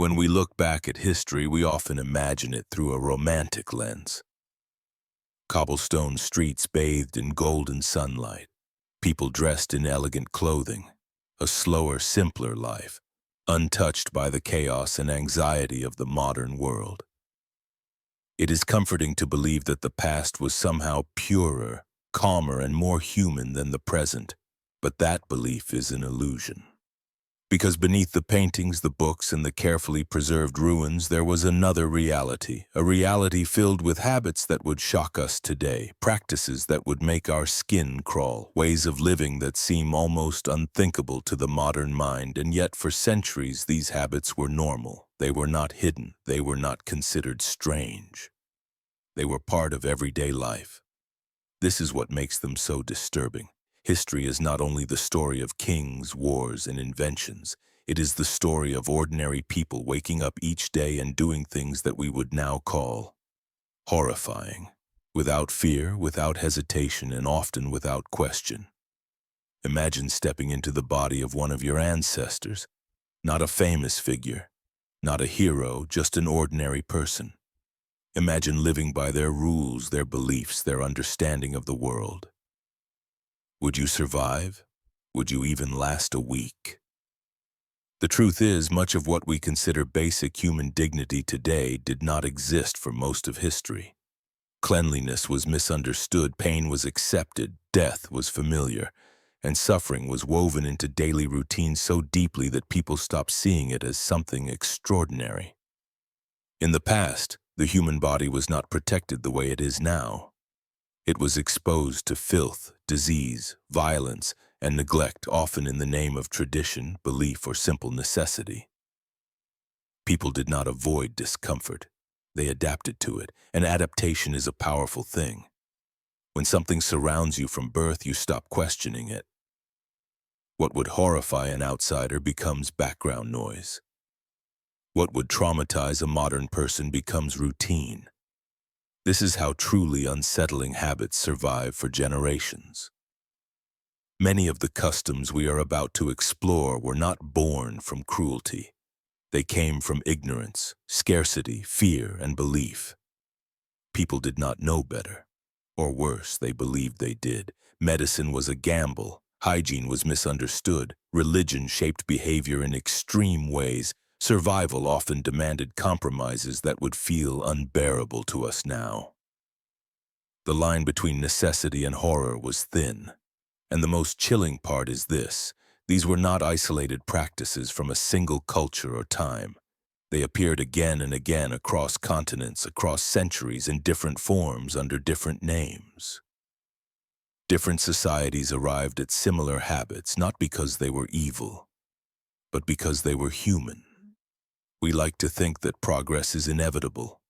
When we look back at history, we often imagine it through a romantic lens. Cobblestone streets bathed in golden sunlight, people dressed in elegant clothing, a slower, simpler life, untouched by the chaos and anxiety of the modern world. It is comforting to believe that the past was somehow purer, calmer, and more human than the present, but that belief is an illusion. Because beneath the paintings, the books, and the carefully preserved ruins, there was another reality, a reality filled with habits that would shock us today, practices that would make our skin crawl, ways of living that seem almost unthinkable to the modern mind, and yet for centuries these habits were normal. They were not hidden, they were not considered strange. They were part of everyday life. This is what makes them so disturbing. History is not only the story of kings, wars, and inventions. It is the story of ordinary people waking up each day and doing things that we would now call horrifying, without fear, without hesitation, and often without question. Imagine stepping into the body of one of your ancestors, not a famous figure, not a hero, just an ordinary person. Imagine living by their rules, their beliefs, their understanding of the world. Would you survive? Would you even last a week? The truth is, much of what we consider basic human dignity today did not exist for most of history. Cleanliness was misunderstood, pain was accepted, death was familiar, and suffering was woven into daily routine so deeply that people stopped seeing it as something extraordinary. In the past, the human body was not protected the way it is now. It was exposed to filth, disease, violence, and neglect, often in the name of tradition, belief, or simple necessity. People did not avoid discomfort. They adapted to it, and adaptation is a powerful thing. When something surrounds you from birth, you stop questioning it. What would horrify an outsider becomes background noise. What would traumatize a modern person becomes routine. This is how truly unsettling habits survive for generations. Many of the customs we are about to explore were not born from cruelty. They came from ignorance, scarcity, fear, and belief. People did not know better. Or worse, they believed they did. Medicine was a gamble. Hygiene was misunderstood. Religion shaped behavior in extreme ways. Survival often demanded compromises that would feel unbearable to us now. The line between necessity and horror was thin. And the most chilling part is this: these were not isolated practices from a single culture or time. They appeared again and again across continents, across centuries, in different forms, under different names. Different societies arrived at similar habits, not because they were evil, but because they were human. We like to think that progress is inevitable,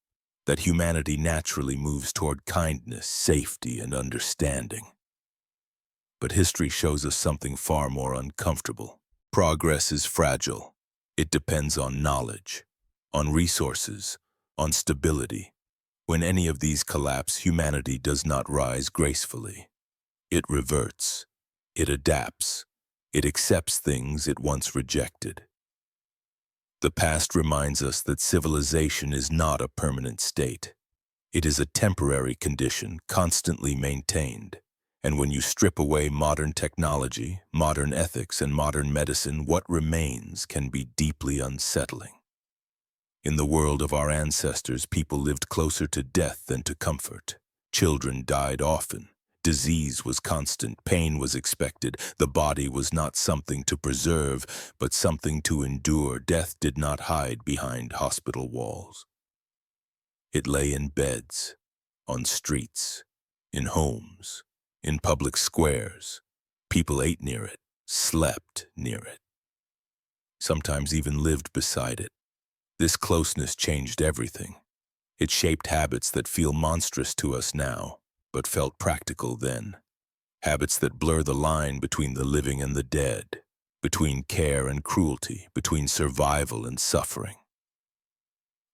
that humanity naturally moves toward kindness, safety, and understanding. But history shows us something far more uncomfortable. Progress is fragile. It depends on knowledge, on resources, on stability. When any of these collapse, humanity does not rise gracefully. It reverts. It adapts. It accepts things it once rejected. The past reminds us that civilization is not a permanent state. It is a temporary condition, constantly maintained. And when you strip away modern technology, modern ethics, and modern medicine, what remains can be deeply unsettling. In the world of our ancestors, people lived closer to death than to comfort. Children died often. Disease was constant, pain was expected. The body was not something to preserve, but something to endure. Death did not hide behind hospital walls. It lay in beds, on streets, in homes, in public squares. People ate near it, slept near it, sometimes even lived beside it. This closeness changed everything. It shaped habits that feel monstrous to us now, but felt practical then. Habits that blur the line between the living and the dead, between care and cruelty, between survival and suffering.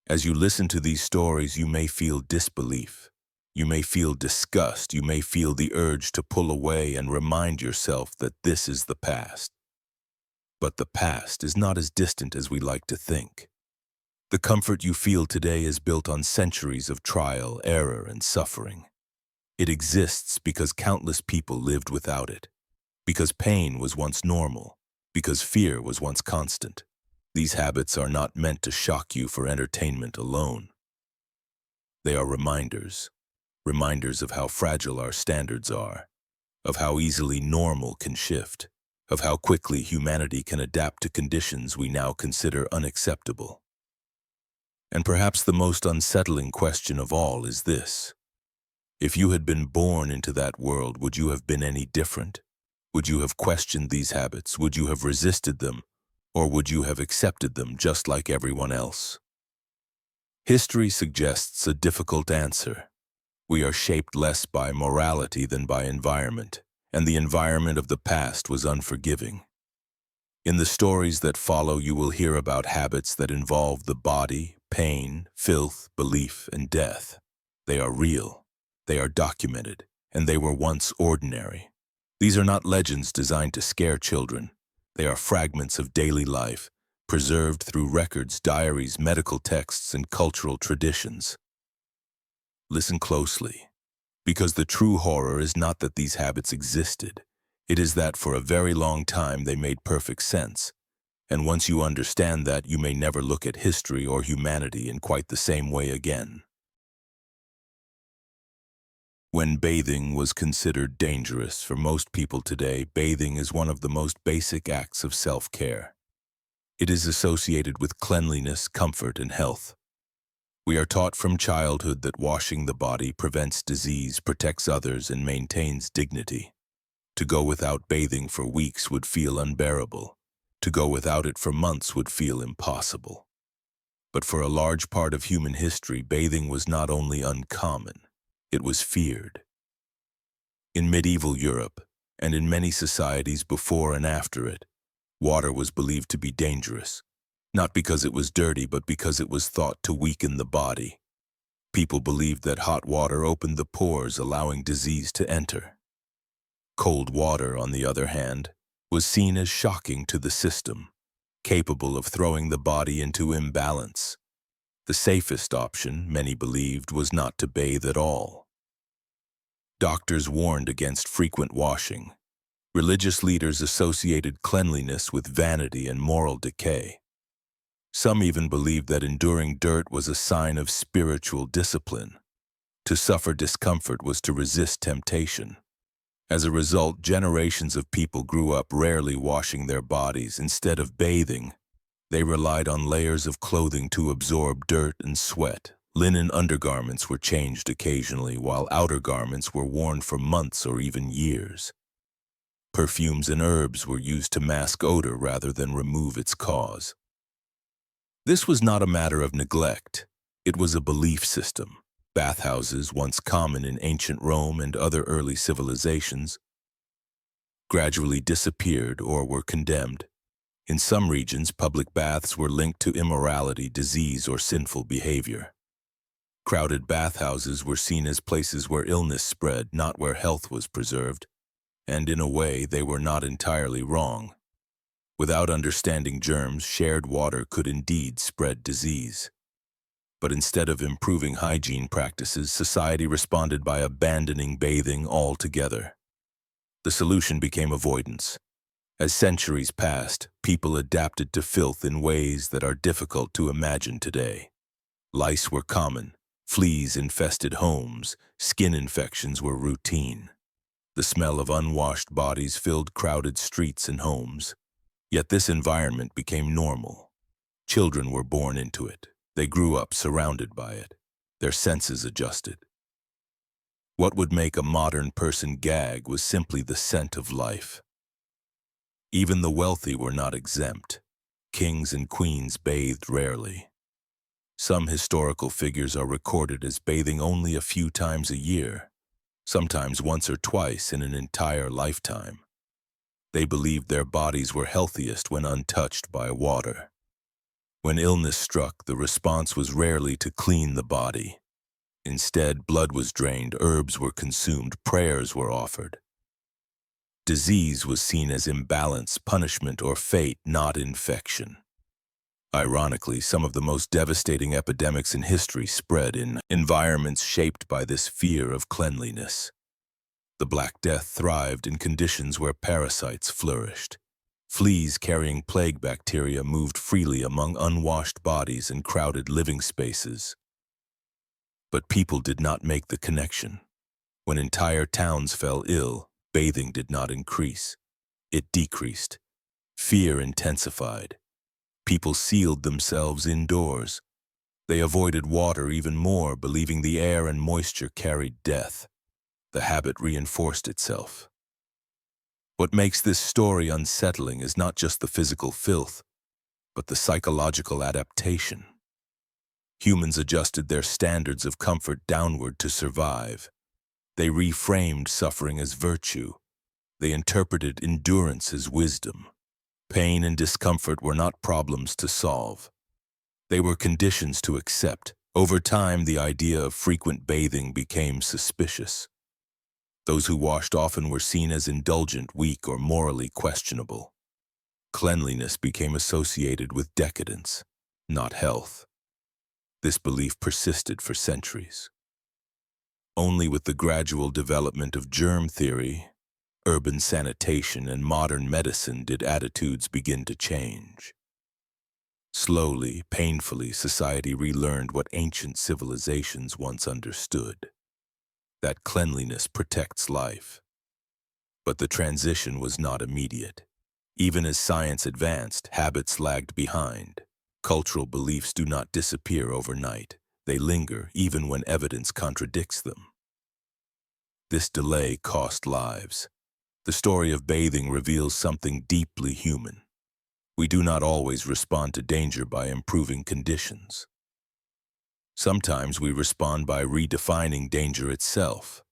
As you listen to these stories, you may feel disbelief. You may feel disgust. You may feel the urge to pull away and remind yourself that this is the past. But the past is not as distant as we like to think. The comfort you feel today is built on centuries of trial, error, and suffering. It exists because countless people lived without it, because pain was once normal, because fear was once constant. These habits are not meant to shock you for entertainment alone. They are reminders, reminders of how fragile our standards are, of how easily normal can shift, of how quickly humanity can adapt to conditions we now consider unacceptable. And perhaps the most unsettling question of all is this: if you had been born into that world, would you have been any different? Would you have questioned these habits? Would you have resisted them? Or would you have accepted them just like everyone else? History suggests a difficult answer. We are shaped less by morality than by environment, and the environment of the past was unforgiving. In the stories that follow, you will hear about habits that involve the body, pain, filth, belief, and death. They are real, they are documented, and they were once ordinary. These are not legends designed to scare children. They are fragments of daily life, preserved through records, diaries, medical texts, and cultural traditions. Listen closely, because the true horror is not that these habits existed. It is that for a very long time they made perfect sense. And once you understand that, you may never look at history or humanity in quite the same way again. When bathing was considered dangerous, for most people today, bathing is one of the most basic acts of self-care. It is associated with cleanliness, comfort, and health. We are taught from childhood that washing the body prevents disease, protects others, and maintains dignity. To go without bathing for weeks would feel unbearable. To go without it for months would feel impossible. But for a large part of human history, bathing was not only uncommon, it was feared. In medieval Europe, and in many societies before and after it, water was believed to be dangerous, not because it was dirty, but because it was thought to weaken the body. People believed that hot water opened the pores, allowing disease to enter. Cold water, on the other hand, was seen as shocking to the system, capable of throwing the body into imbalance. The safest option, many believed, was not to bathe at all. Doctors warned against frequent washing. Religious leaders associated cleanliness with vanity and moral decay. Some even believed that enduring dirt was a sign of spiritual discipline. To suffer discomfort was to resist temptation. As a result, generations of people grew up rarely washing their bodies. Instead of bathing, they relied on layers of clothing to absorb dirt and sweat. Linen undergarments were changed occasionally, while outer garments were worn for months or even years. Perfumes and herbs were used to mask odor rather than remove its cause. This was not a matter of neglect. It was a belief system. Bathhouses, once common in ancient Rome and other early civilizations, gradually disappeared or were condemned. In some regions, public baths were linked to immorality, disease, or sinful behavior. Crowded bathhouses were seen as places where illness spread, not where health was preserved. And in a way, they were not entirely wrong. Without understanding germs, shared water could indeed spread disease. But instead of improving hygiene practices, society responded by abandoning bathing altogether. The solution became avoidance. As centuries passed, people adapted to filth in ways that are difficult to imagine today. Lice were common, fleas infested homes, skin infections were routine. The smell of unwashed bodies filled crowded streets and homes. Yet this environment became normal. Children were born into it. They grew up surrounded by it. Their senses adjusted. What would make a modern person gag was simply the scent of life. Even the wealthy were not exempt. Kings and queens bathed rarely. Some historical figures are recorded as bathing only a few times a year, sometimes once or twice in an entire lifetime. They believed their bodies were healthiest when untouched by water. When illness struck, the response was rarely to clean the body. Instead, blood was drained, herbs were consumed, prayers were offered. Disease was seen as imbalance, punishment, or fate, not infection. Ironically, some of the most devastating epidemics in history spread in environments shaped by this fear of cleanliness. The Black Death thrived in conditions where parasites flourished. Fleas carrying plague bacteria moved freely among unwashed bodies and crowded living spaces. But people did not make the connection. When entire towns fell ill, bathing did not increase. It decreased. Fear intensified. People sealed themselves indoors. They avoided water even more, believing the air and moisture carried death. The habit reinforced itself. What makes this story unsettling is not just the physical filth, but the psychological adaptation. Humans adjusted their standards of comfort downward to survive. They reframed suffering as virtue. They interpreted endurance as wisdom. Pain and discomfort were not problems to solve. They were conditions to accept. Over time, the idea of frequent bathing became suspicious. Those who washed often were seen as indulgent, weak, or morally questionable. Cleanliness became associated with decadence, not health. This belief persisted for centuries. Only with the gradual development of germ theory, urban sanitation, and modern medicine did attitudes begin to change. Slowly, painfully, society relearned what ancient civilizations once understood: that cleanliness protects life. But the transition was not immediate. Even as science advanced, habits lagged behind. Cultural beliefs do not disappear overnight. They linger even when evidence contradicts them. This delay cost lives. The story of bathing reveals something deeply human. We do not always respond to danger by improving conditions. Sometimes we respond by redefining danger itself.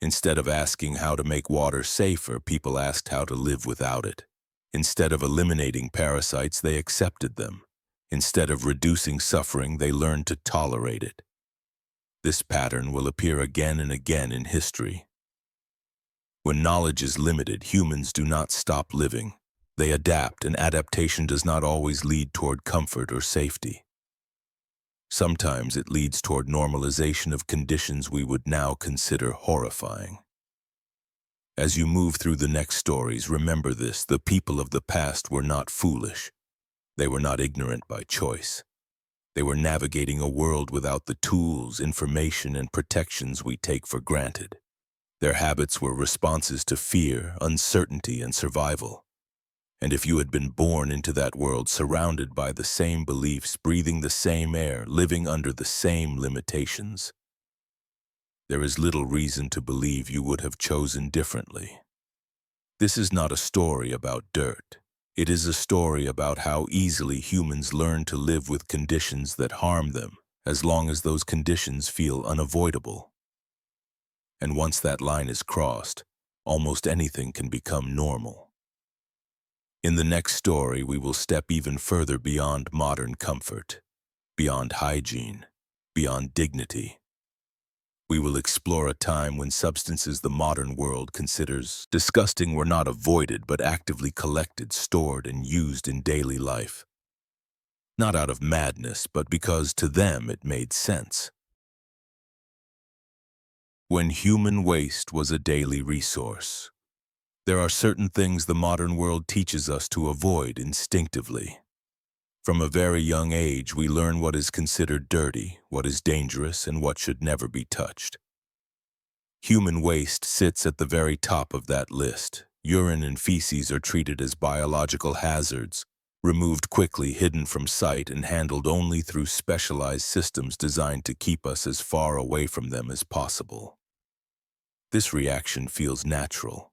Instead of asking how to make water safer, people asked how to live without it. Instead of eliminating parasites, they accepted them. Instead of reducing suffering, they learned to tolerate it. This pattern will appear again and again in history. When knowledge is limited, humans do not stop living. They adapt, and adaptation does not always lead toward comfort or safety. Sometimes it leads toward normalization of conditions we would now consider horrifying. As you move through the next stories, remember this: the people of the past were not foolish. They were not ignorant by choice. They were navigating a world without the tools, information, and protections we take for granted. Their habits were responses to fear, uncertainty, and survival. And if you had been born into that world, surrounded by the same beliefs, breathing the same air, living under the same limitations, there is little reason to believe you would have chosen differently. This is not a story about dirt. It is a story about how easily humans learn to live with conditions that harm them, as long as those conditions feel unavoidable. And once that line is crossed, almost anything can become normal. In the next story, we will step even further beyond modern comfort, beyond hygiene, beyond dignity. We will explore a time when substances the modern world considers disgusting were not avoided but actively collected, stored, and used in daily life. Not out of madness, but because to them it made sense. When human waste was a daily resource. There are certain things the modern world teaches us to avoid instinctively. From a very young age, we learn what is considered dirty, what is dangerous, and what should never be touched. Human waste sits at the very top of that list. Urine and feces are treated as biological hazards, removed quickly, hidden from sight, and handled only through specialized systems designed to keep us as far away from them as possible. This reaction feels natural.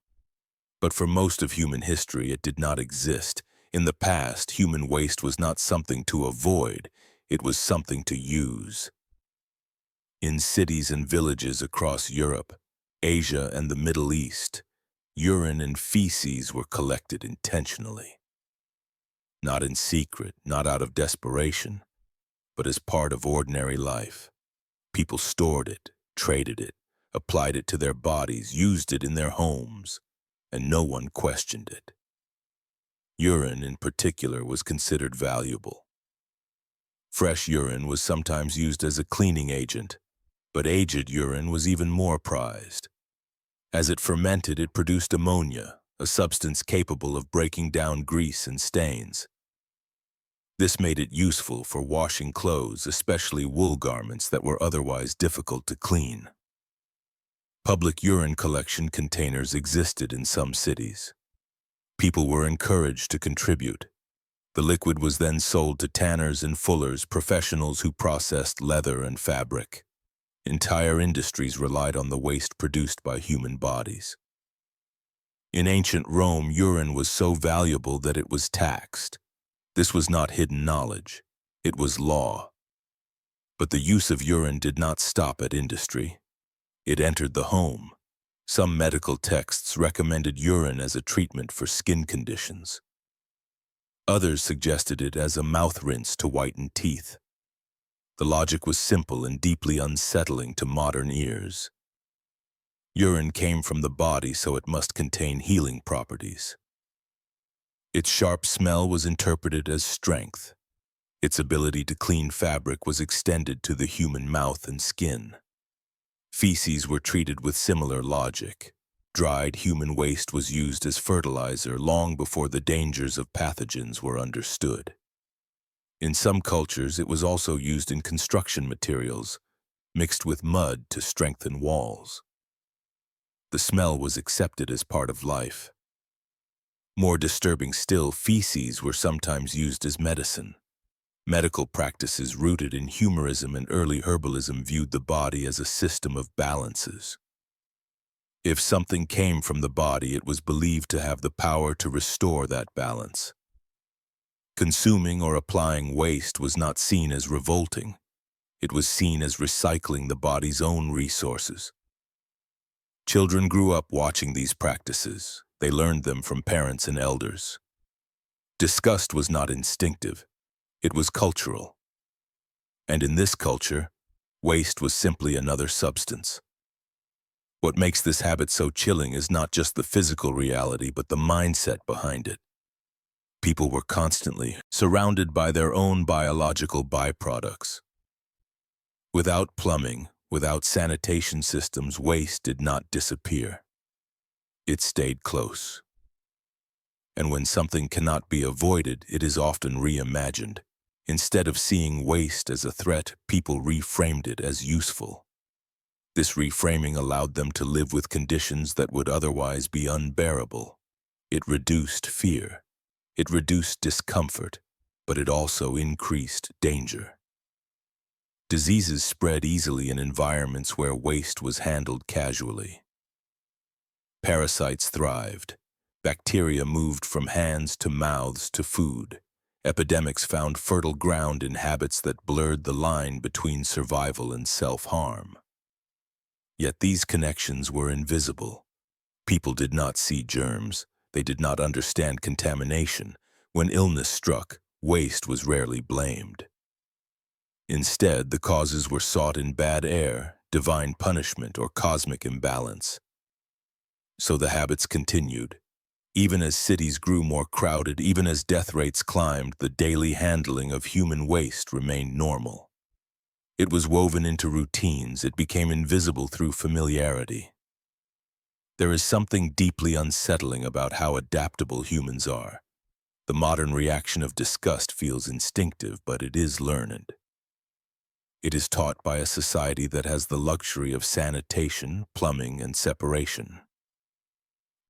But for most of human history, it did not exist. In the past, human waste was not something to avoid, it was something to use. In cities and villages across Europe, Asia, and the Middle East, urine and feces were collected intentionally. Not in secret, not out of desperation, but as part of ordinary life. People stored it, traded it, applied it to their bodies, used it in their homes, and no one questioned it. Urine, in particular, was considered valuable. Fresh urine was sometimes used as a cleaning agent, but aged urine was even more prized. As it fermented, it produced ammonia, a substance capable of breaking down grease and stains. This made it useful for washing clothes, especially wool garments that were otherwise difficult to clean. Public urine collection containers existed in some cities. People were encouraged to contribute. The liquid was then sold to tanners and fullers, professionals who processed leather and fabric. Entire industries relied on the waste produced by human bodies. In ancient Rome, urine was so valuable that it was taxed. This was not hidden knowledge. It was law. But the use of urine did not stop at industry. It entered the home. Some medical texts recommended urine as a treatment for skin conditions. Others suggested it as a mouth rinse to whiten teeth. The logic was simple and deeply unsettling to modern ears. Urine came from the body, so it must contain healing properties. Its sharp smell was interpreted as strength. Its ability to clean fabric was extended to the human mouth and skin. Feces were treated with similar logic. Dried human waste was used as fertilizer long before the dangers of pathogens were understood. In some cultures, it was also used in construction materials, mixed with mud to strengthen walls. The smell was accepted as part of life. More disturbing still, feces were sometimes used as medicine. Medical practices rooted in humorism and early herbalism viewed the body as a system of balances. If something came from the body, it was believed to have the power to restore that balance. Consuming or applying waste was not seen as revolting. It was seen as recycling the body's own resources. Children grew up watching these practices. They learned them from parents and elders. Disgust was not instinctive. It was cultural. And in this culture, waste was simply another substance. What makes this habit so chilling is not just the physical reality, but the mindset behind it. People were constantly surrounded by their own biological byproducts. Without plumbing, without sanitation systems, waste did not disappear. It stayed close. And when something cannot be avoided, it is often reimagined. Instead of seeing waste as a threat, people reframed it as useful. This reframing allowed them to live with conditions that would otherwise be unbearable. It reduced fear. It reduced discomfort, but it also increased danger. Diseases spread easily in environments where waste was handled casually. Parasites thrived. Bacteria moved from hands to mouths to food. Epidemics found fertile ground in habits that blurred the line between survival and self-harm. Yet these connections were invisible. People did not see germs. They did not understand contamination. When illness struck, waste was rarely blamed. Instead, the causes were sought in bad air, divine punishment, or cosmic imbalance. So the habits continued. Even as cities grew more crowded, even as death rates climbed, the daily handling of human waste remained normal. It was woven into routines. It became invisible through familiarity. There is something deeply unsettling about how adaptable humans are. The modern reaction of disgust feels instinctive, but it is learned. It is taught by a society that has the luxury of sanitation, plumbing, and separation.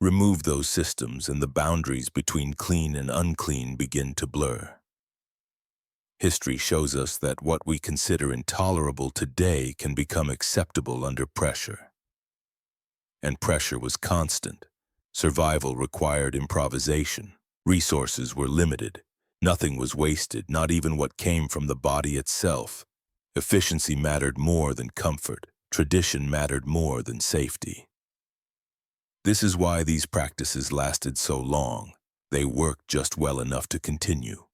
Remove those systems and the boundaries between clean and unclean begin to blur. History shows us that what we consider intolerable today can become acceptable under pressure. And pressure was constant. Survival required improvisation. Resources were limited. Nothing was wasted, not even what came from the body itself. Efficiency mattered more than comfort. Tradition mattered more than safety. This is why these practices lasted so long. They worked just well enough to continue.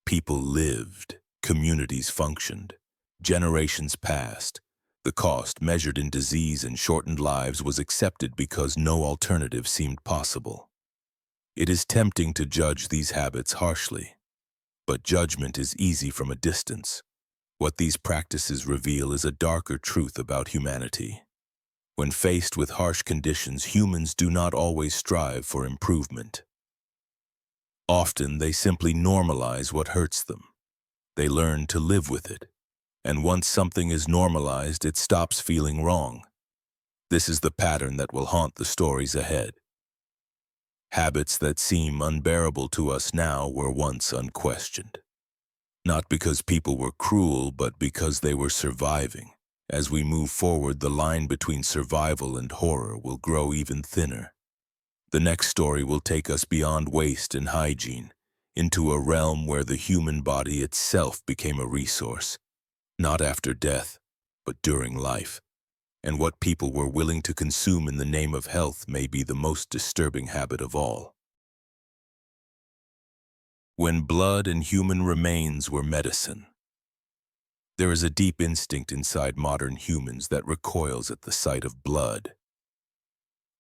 People lived, communities functioned, generations passed. The cost, measured in disease and shortened lives, was accepted because no alternative seemed possible. It is tempting to judge these habits harshly. But judgment is easy from a distance. What these practices reveal is a darker truth about humanity. When faced with harsh conditions, humans do not always strive for improvement. Often, they simply normalize what hurts them. They learn to live with it. And once something is normalized, it stops feeling wrong. This is the pattern that will haunt the stories ahead. Habits that seem unbearable to us now were once unquestioned. Not because people were cruel, but because they were surviving. As we move forward, the line between survival and horror will grow even thinner. The next story will take us beyond waste and hygiene, into a realm where the human body itself became a resource, not after death, but during life. And what people were willing to consume in the name of health may be the most disturbing habit of all. When blood and human remains were medicine. There is a deep instinct inside modern humans that recoils at the sight of blood.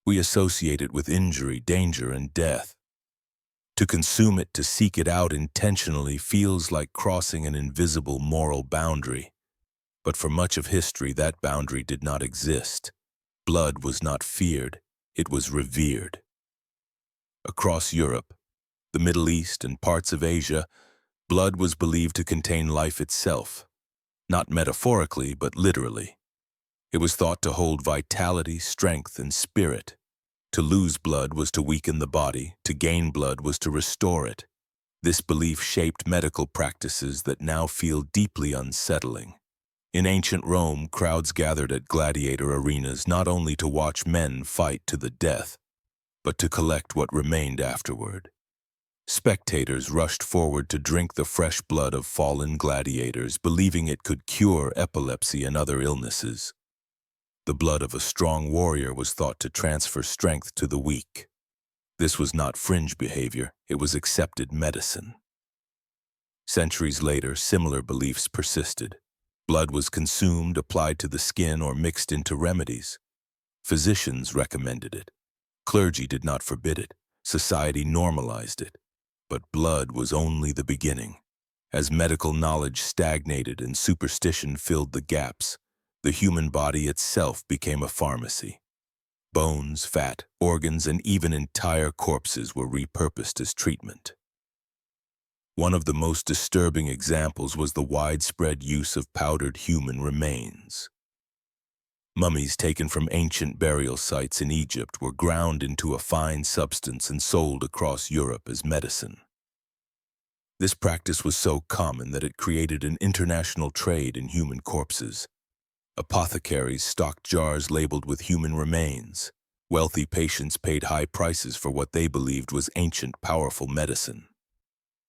We associate it with injury, danger, and death. To consume it, to seek it out intentionally, feels like crossing an invisible moral boundary. But for much of history, that boundary did not exist. Blood was not feared, it was revered. Across Europe, the Middle East, and parts of Asia, blood was believed to contain life itself. Not metaphorically, but literally. It was thought to hold vitality, strength, and spirit. To lose blood was to weaken the body, to gain blood was to restore it. This belief shaped medical practices that now feel deeply unsettling. In ancient Rome, crowds gathered at gladiator arenas not only to watch men fight to the death, but to collect what remained afterward. Spectators rushed forward to drink the fresh blood of fallen gladiators, believing it could cure epilepsy and other illnesses. The blood of a strong warrior was thought to transfer strength to the weak. This was not fringe behavior, it was accepted medicine. Centuries later, similar beliefs persisted. Blood was consumed, applied to the skin, or mixed into remedies. Physicians recommended it. Clergy did not forbid it. Society normalized it. But blood was only the beginning. As medical knowledge stagnated and superstition filled the gaps, the human body itself became a pharmacy. Bones, fat, organs, and even entire corpses were repurposed as treatment. One of the most disturbing examples was the widespread use of powdered human remains. Mummies taken from ancient burial sites in Egypt were ground into a fine substance and sold across Europe as medicine. This practice was so common that it created an international trade in human corpses. Apothecaries stocked jars labeled with human remains. Wealthy patients paid high prices for what they believed was ancient, powerful medicine.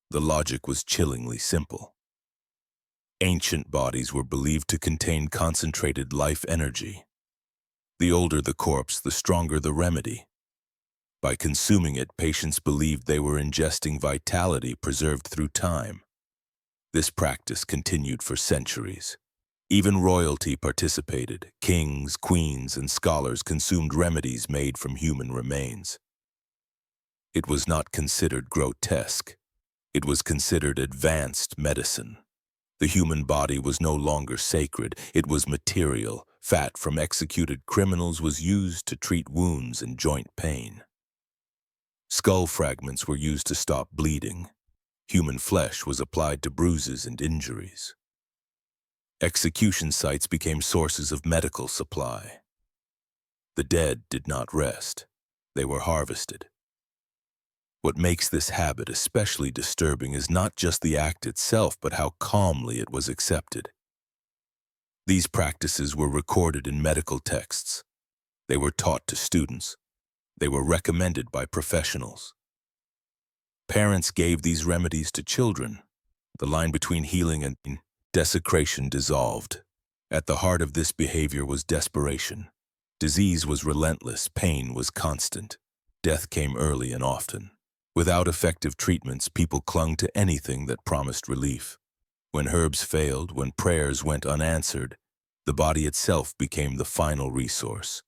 The logic was chillingly simple. Ancient bodies were believed to contain concentrated life energy. The older the corpse, the stronger the remedy. By consuming it, patients believed they were ingesting vitality preserved through time. This practice continued for centuries. Even royalty participated. Kings, queens, and scholars consumed remedies made from human remains. It was not considered grotesque. It was considered advanced medicine. The human body was no longer sacred, it was material. Fat from executed criminals was used to treat wounds and joint pain. Skull fragments were used to stop bleeding. Human flesh was applied to bruises and injuries. Execution sites became sources of medical supply. The dead did not rest. They were harvested. What makes this habit especially disturbing is not just the act itself, but how calmly it was accepted. These practices were recorded in medical texts. They were taught to students. They were recommended by professionals. Parents gave these remedies to children. The line between healing and desecration dissolved. At the heart of this behavior was desperation. Disease was relentless, pain was constant. Death came early and often. Without effective treatments, people clung to anything that promised relief. When herbs failed, when prayers went unanswered, the body itself became the final resource.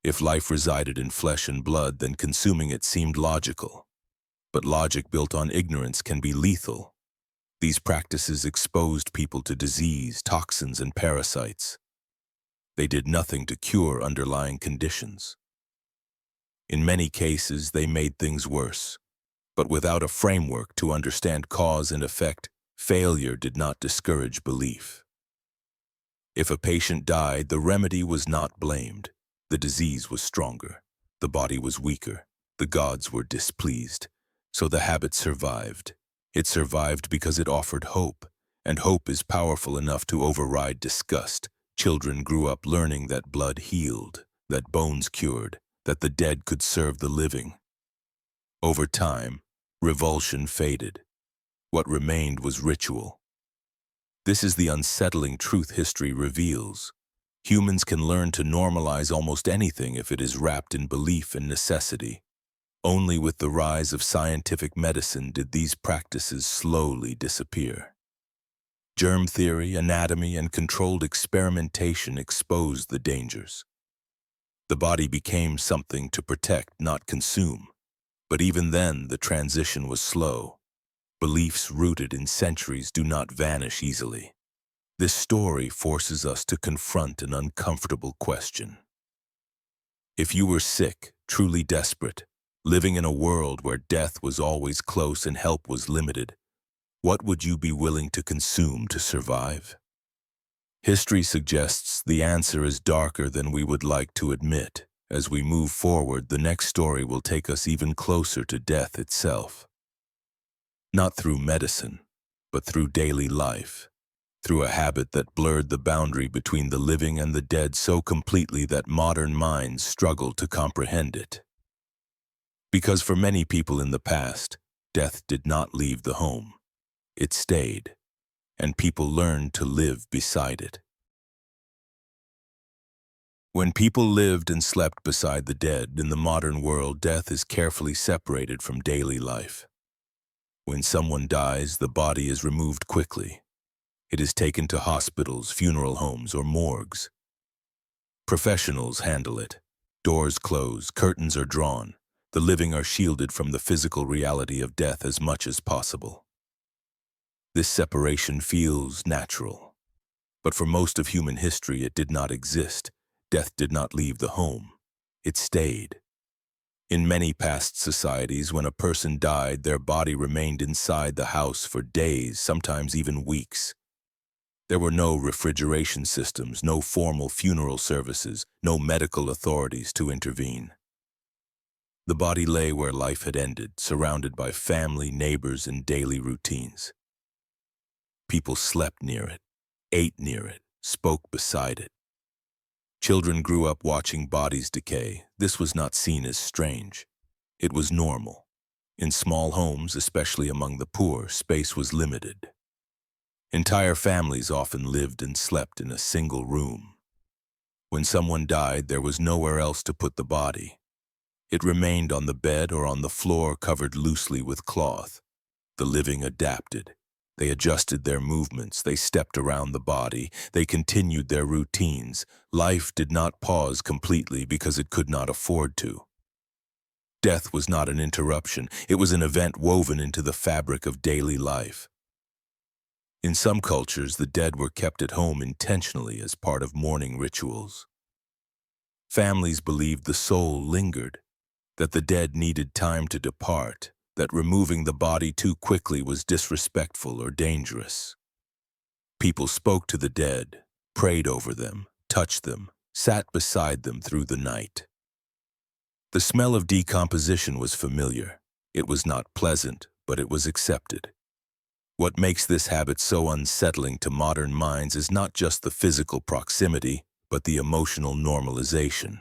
If life resided in flesh and blood, then consuming it seemed logical. But logic built on ignorance can be lethal. These practices exposed people to disease, toxins, and parasites. They did nothing to cure underlying conditions. In many cases, they made things worse. But without a framework to understand cause and effect, failure did not discourage belief. If a patient died, the remedy was not blamed. The disease was stronger. The body was weaker. The gods were displeased. So the habit survived. It survived because it offered hope, and hope is powerful enough to override disgust. Children grew up learning that blood healed, that bones cured, that the dead could serve the living. Over time, revulsion faded. What remained was ritual. This is the unsettling truth history reveals. Humans can learn to normalize almost anything if it is wrapped in belief and necessity. Only with the rise of scientific medicine did these practices slowly disappear. Germ theory, anatomy, and controlled experimentation exposed the dangers. The body became something to protect, not consume. But even then, the transition was slow. Beliefs rooted in centuries do not vanish easily. This story forces us to confront an uncomfortable question. If you were sick, truly desperate, living in a world where death was always close and help was limited, what would you be willing to consume to survive? History suggests the answer is darker than we would like to admit. As we move forward, the next story will take us even closer to death itself. Not through medicine, but through daily life, through a habit that blurred the boundary between the living and the dead so completely that modern minds struggle to comprehend it. Because for many people in the past, death did not leave the home. It stayed, and people learned to live beside it. When people lived and slept beside the dead, in the modern world, death is carefully separated from daily life. When someone dies, the body is removed quickly. It is taken to hospitals, funeral homes, or morgues. Professionals handle it. Doors close, curtains are drawn. The living are shielded from the physical reality of death as much as possible. This separation feels natural. But for most of human history, it did not exist. Death did not leave the home. It stayed. In many past societies, when a person died, their body remained inside the house for days, sometimes even weeks. There were no refrigeration systems, no formal funeral services, no medical authorities to intervene. The body lay where life had ended, surrounded by family, neighbors, and daily routines. People slept near it, ate near it, spoke beside it. Children grew up watching bodies decay. This was not seen as strange. It was normal. In small homes, especially among the poor, space was limited. Entire families often lived and slept in a single room. When someone died, there was nowhere else to put the body. It remained on the bed or on the floor covered loosely with cloth. The living adapted. They adjusted their movements, they stepped around the body, they continued their routines. Life did not pause completely because it could not afford to. Death was not an interruption, it was an event woven into the fabric of daily life. In some cultures, the dead were kept at home intentionally as part of mourning rituals. Families believed the soul lingered, that the dead needed time to depart, that removing the body too quickly was disrespectful or dangerous. People spoke to the dead, prayed over them, touched them, sat beside them through the night. The smell of decomposition was familiar. It was not pleasant, but it was accepted. What makes this habit so unsettling to modern minds is not just the physical proximity, but the emotional normalization.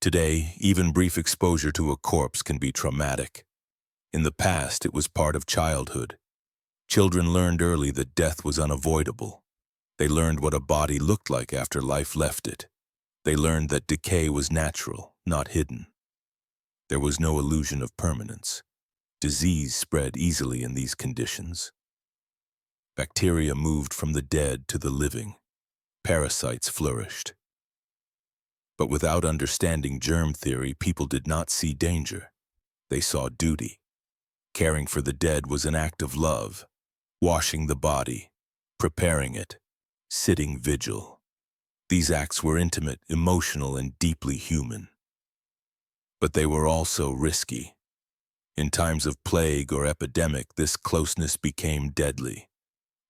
Today, even brief exposure to a corpse can be traumatic. In the past, it was part of childhood. Children learned early that death was unavoidable. They learned what a body looked like after life left it. They learned that decay was natural, not hidden. There was no illusion of permanence. Disease spread easily in these conditions. Bacteria moved from the dead to the living. Parasites flourished. But without understanding germ theory, people did not see danger. They saw duty. Caring for the dead was an act of love. washing the body, preparing it, sitting vigil. These acts were intimate, emotional, and deeply human. But they were also risky. In times of plague or epidemic, this closeness became deadly.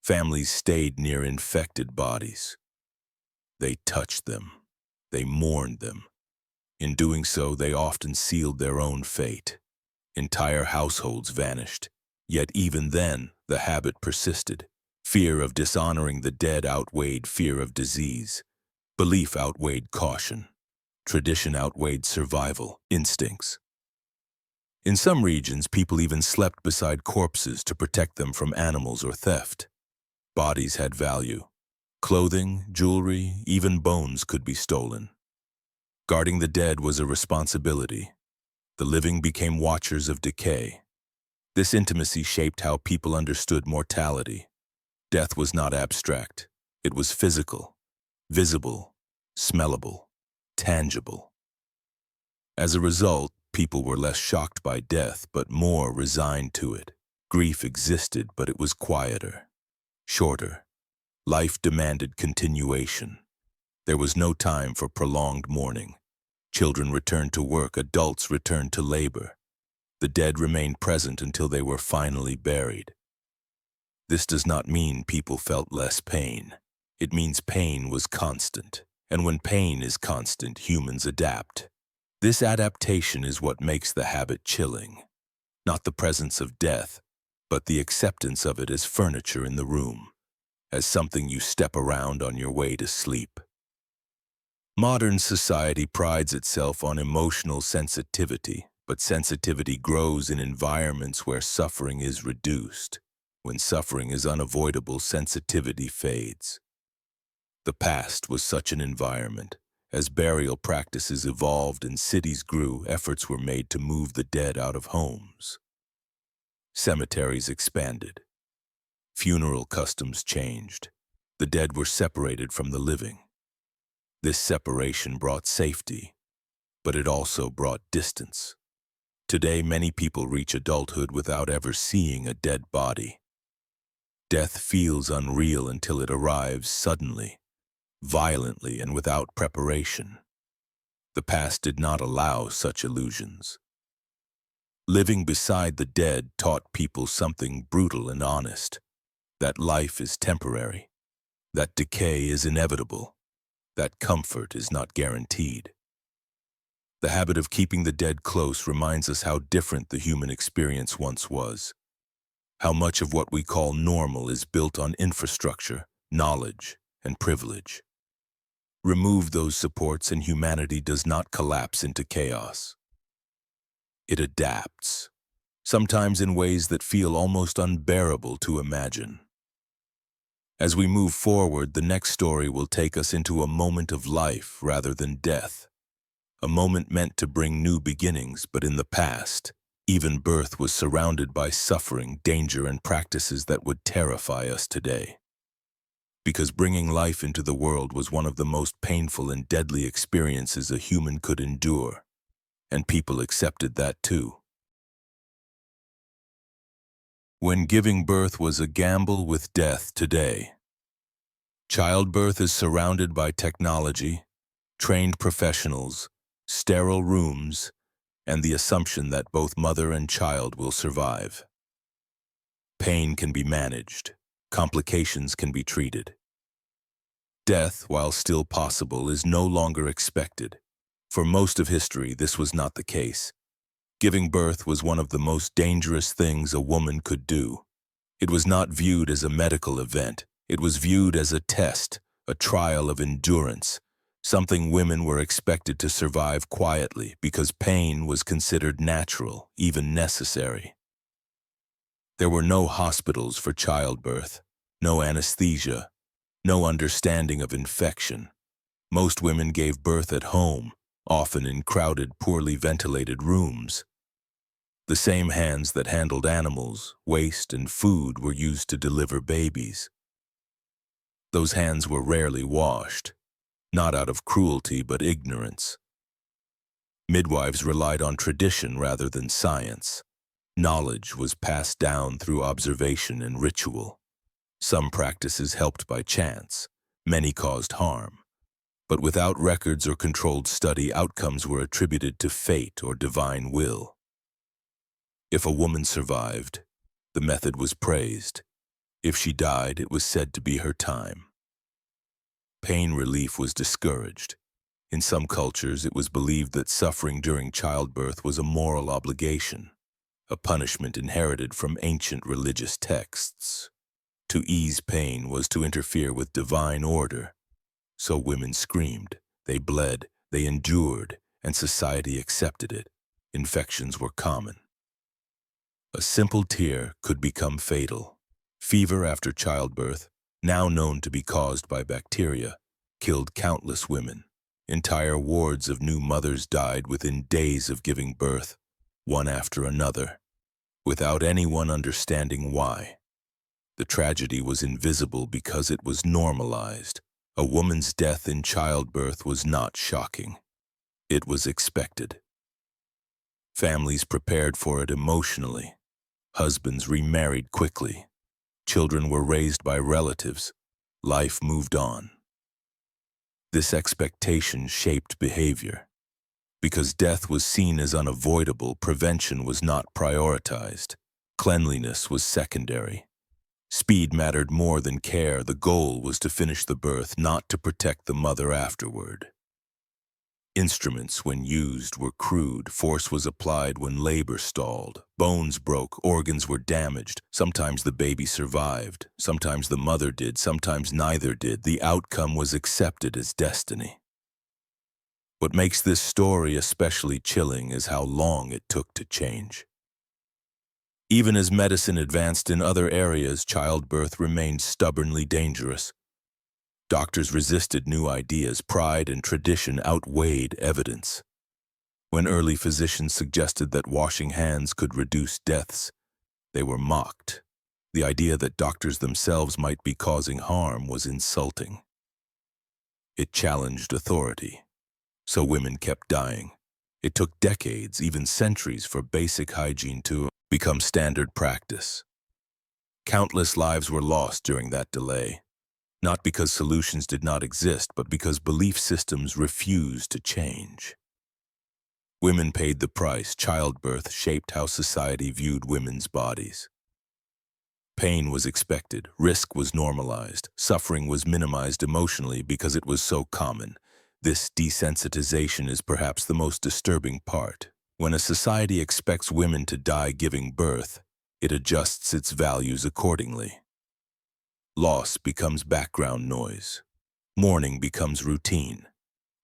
Families stayed near infected bodies. They touched them. They mourned them. In doing so, they often sealed their own fate. Entire households vanished. Yet even then, the habit persisted. Fear of dishonoring the dead outweighed fear of disease. Belief outweighed caution. Tradition outweighed survival instincts. In some regions, people even slept beside corpses to protect them from animals or theft. Bodies had value. Clothing, jewelry, even bones could be stolen. Guarding the dead was a responsibility. The living became watchers of decay. This intimacy shaped how people understood mortality. Death was not abstract. It was physical, visible, smellable, tangible. As a result, people were less shocked by death, but more resigned to it. Grief existed, but it was quieter, shorter. Life demanded continuation. There was no time for prolonged mourning. Children returned to work, adults returned to labor. The dead remained present until they were finally buried. This does not mean people felt less pain. It means pain was constant, and when pain is constant, humans adapt. This adaptation is what makes the habit chilling. Not the presence of death, but the acceptance of it as furniture in the room, as something you step around on your way to sleep. Modern society prides itself on emotional sensitivity, but sensitivity grows in environments where suffering is reduced. When suffering is unavoidable, sensitivity fades. The past was such an environment. As burial practices evolved and cities grew, efforts were made to move the dead out of homes. Cemeteries expanded. Funeral customs changed. The dead were separated from the living. This separation brought safety, but it also brought distance. Today, many people reach adulthood without ever seeing a dead body. Death feels unreal until it arrives suddenly, violently, and without preparation. The past did not allow such illusions. Living beside the dead taught people something brutal and honest, that life is temporary, that decay is inevitable, that comfort is not guaranteed. The habit of keeping the dead close reminds us how different the human experience once was, how much of what we call normal is built on infrastructure, knowledge, and privilege. Remove those supports and humanity does not collapse into chaos. It adapts, sometimes in ways that feel almost unbearable to imagine. As we move forward, the next story will take us into a moment of life rather than death. A moment meant to bring new beginnings, but in the past, even birth was surrounded by suffering, danger, and practices that would terrify us today. Because bringing life into the world was one of the most painful and deadly experiences a human could endure, and people accepted that too. When giving birth was a gamble with death today. Childbirth is surrounded by technology, trained professionals, sterile rooms, and the assumption that both mother and child will survive. Pain can be managed, complications can be treated. Death, while still possible, is no longer expected. For most of history, this was not the case. Giving birth was one of the most dangerous things a woman could do. It was not viewed as a medical event. It was viewed as a test, a trial of endurance, something women were expected to survive quietly because pain was considered natural, even necessary. There were no hospitals for childbirth, no anesthesia, no understanding of infection. Most women gave birth at home, often in crowded, poorly ventilated rooms. The same hands that handled animals, waste, and food were used to deliver babies. Those hands were rarely washed, not out of cruelty but ignorance. Midwives relied on tradition rather than science. Knowledge was passed down through observation and ritual. Some practices helped by chance, many caused harm. But without records or controlled study, outcomes were attributed to fate or divine will. If a woman survived, the method was praised. If she died, it was said to be her time. Pain relief was discouraged. In some cultures, it was believed that suffering during childbirth was a moral obligation, a punishment inherited from ancient religious texts. To ease pain was to interfere with divine order. So women screamed, they bled, they endured, and society accepted it. Infections were common. A simple tear could become fatal. Fever after childbirth, now known to be caused by bacteria, killed countless women. Entire wards of new mothers died within days of giving birth, one after another, without anyone understanding why. The tragedy was invisible because it was normalized. A woman's death in childbirth was not shocking. It was expected. Families prepared for it emotionally. Husbands remarried quickly. Children were raised by relatives. Life moved on. This expectation shaped behavior. Because death was seen as unavoidable, prevention was not prioritized. Cleanliness was secondary. Speed mattered more than care. The goal was to finish the birth, not to protect the mother afterward. Instruments, when used, were crude. Force was applied when labor stalled. Bones broke, organs were damaged. Sometimes the baby survived. Sometimes the mother did. Sometimes neither did. The outcome was accepted as destiny. What makes this story especially chilling is how long it took to change. Even as medicine advanced in other areas, childbirth remained stubbornly dangerous. Doctors resisted new ideas. Pride and tradition outweighed evidence. When early physicians suggested that washing hands could reduce deaths, they were mocked. The idea that doctors themselves might be causing harm was insulting. It challenged authority. So women kept dying. It took decades, even centuries, for basic hygiene to become standard practice. Countless lives were lost during that delay. Not because solutions did not exist, but because belief systems refused to change. Women paid the price. Childbirth shaped how society viewed women's bodies. Pain was expected, risk was normalized, suffering was minimized emotionally because it was so common. This desensitization is perhaps the most disturbing part. When a society expects women to die giving birth, it adjusts its values accordingly. Loss becomes background noise. Mourning becomes routine.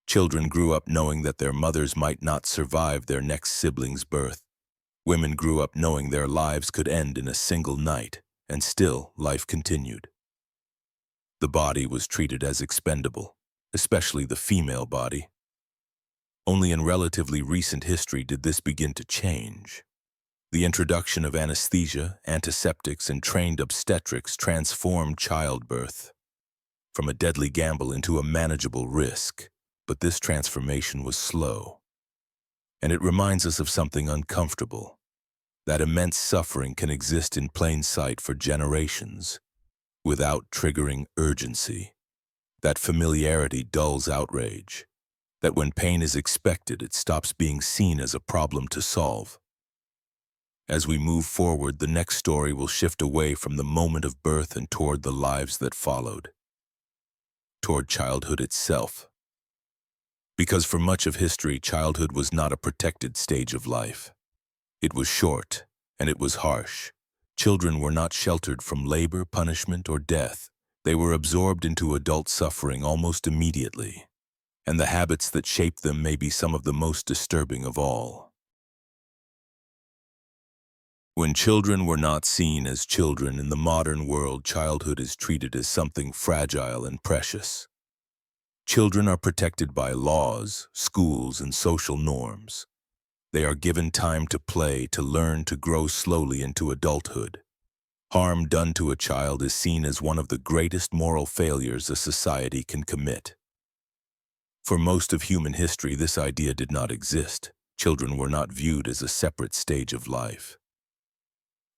Children grew up knowing that their mothers might not survive their next sibling's birth. Women grew up knowing their lives could end in a single night, and still life continued. The body was treated as expendable, especially the female body. Only in relatively recent history did this begin to change. The introduction of anesthesia, antiseptics, and trained obstetrics transformed childbirth from a deadly gamble into a manageable risk. But this transformation was slow. And it reminds us of something uncomfortable. That immense suffering can exist in plain sight for generations, without triggering urgency. That familiarity dulls outrage. That when pain is expected, it stops being seen as a problem to solve. As we move forward, the next story will shift away from the moment of birth and toward the lives that followed. Toward childhood itself. Because for much of history, childhood was not a protected stage of life. It was short, and it was harsh. Children were not sheltered from labor, punishment, or death. They were absorbed into adult suffering almost immediately. And the habits that shaped them may be some of the most disturbing of all. When children were not seen as children in the modern world, childhood is treated as something fragile and precious. Children are protected by laws, schools, and social norms. They are given time to play, to learn, to grow slowly into adulthood. Harm done to a child is seen as one of the greatest moral failures a society can commit. For most of human history, this idea did not exist. Children were not viewed as a separate stage of life.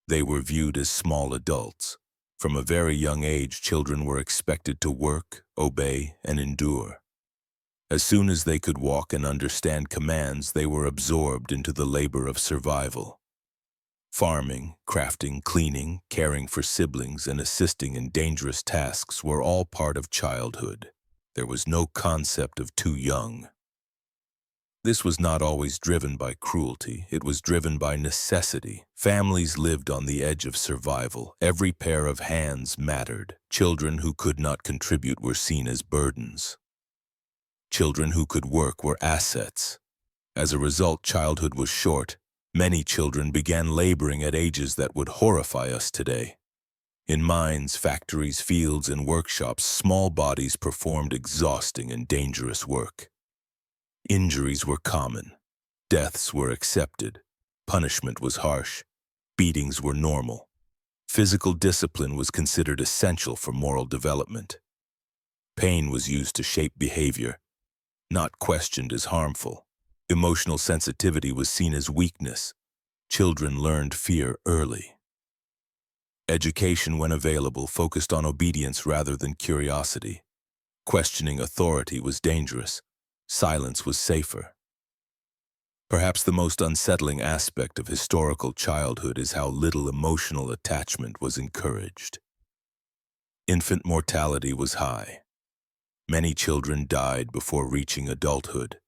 They were viewed as small adults, From a very young age, children were expected to work, obey, and endure. As soon as they could walk and understand commands, they were absorbed into the labor of survival. Farming, crafting, cleaning, caring for siblings, and assisting in dangerous tasks were all part of childhood. There was no concept of too young. This was not always driven by cruelty, it was driven by necessity. Families lived on the edge of survival. Every pair of hands mattered. Children who could not contribute were seen as burdens. Children who could work were assets. As a result, childhood was short. Many children began laboring at ages that would horrify us today. In mines, factories, fields, and workshops, small bodies performed exhausting and dangerous work. Injuries were common. Deaths were accepted. Punishment was harsh. Beatings were normal. Physical discipline was considered essential for moral development. Pain was used to shape behavior, not questioned as harmful. Emotional sensitivity was seen as weakness. Children learned fear early. Education, when available, focused on obedience rather than curiosity. Questioning authority was dangerous. Silence was safer. Perhaps the most unsettling aspect of historical childhood is how little emotional attachment was encouraged. Infant mortality was high. Many children died before reaching adulthood.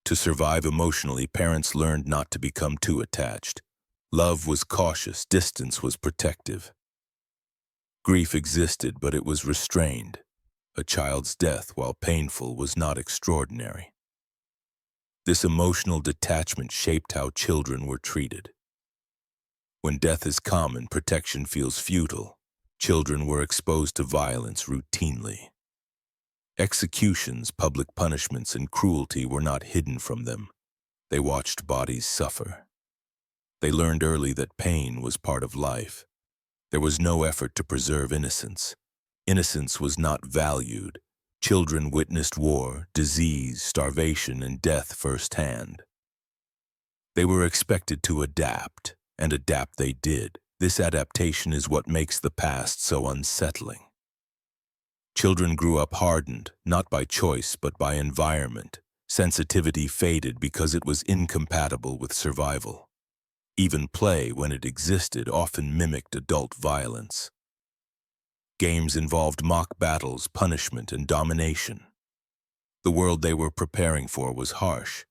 To survive emotionally, parents learned not to become too attached. Love was cautious, distance was protective. Grief existed, but it was restrained. A child's death, while painful, was not extraordinary. This emotional detachment shaped how children were treated. When death is common, protection feels futile. Children were exposed to violence routinely. Executions, public punishments, and cruelty were not hidden from them. They watched bodies suffer. They learned early that pain was part of life. There was no effort to preserve innocence. Innocence was not valued. Children witnessed war, disease, starvation, and death firsthand. They were expected to adapt, and adapt they did. This adaptation is what makes the past so unsettling. Children grew up hardened, not by choice but by environment. Sensitivity faded because it was incompatible with survival. Even play, when it existed, often mimicked adult violence. Games involved mock battles, punishment, and domination. The world they were preparing for was harsh,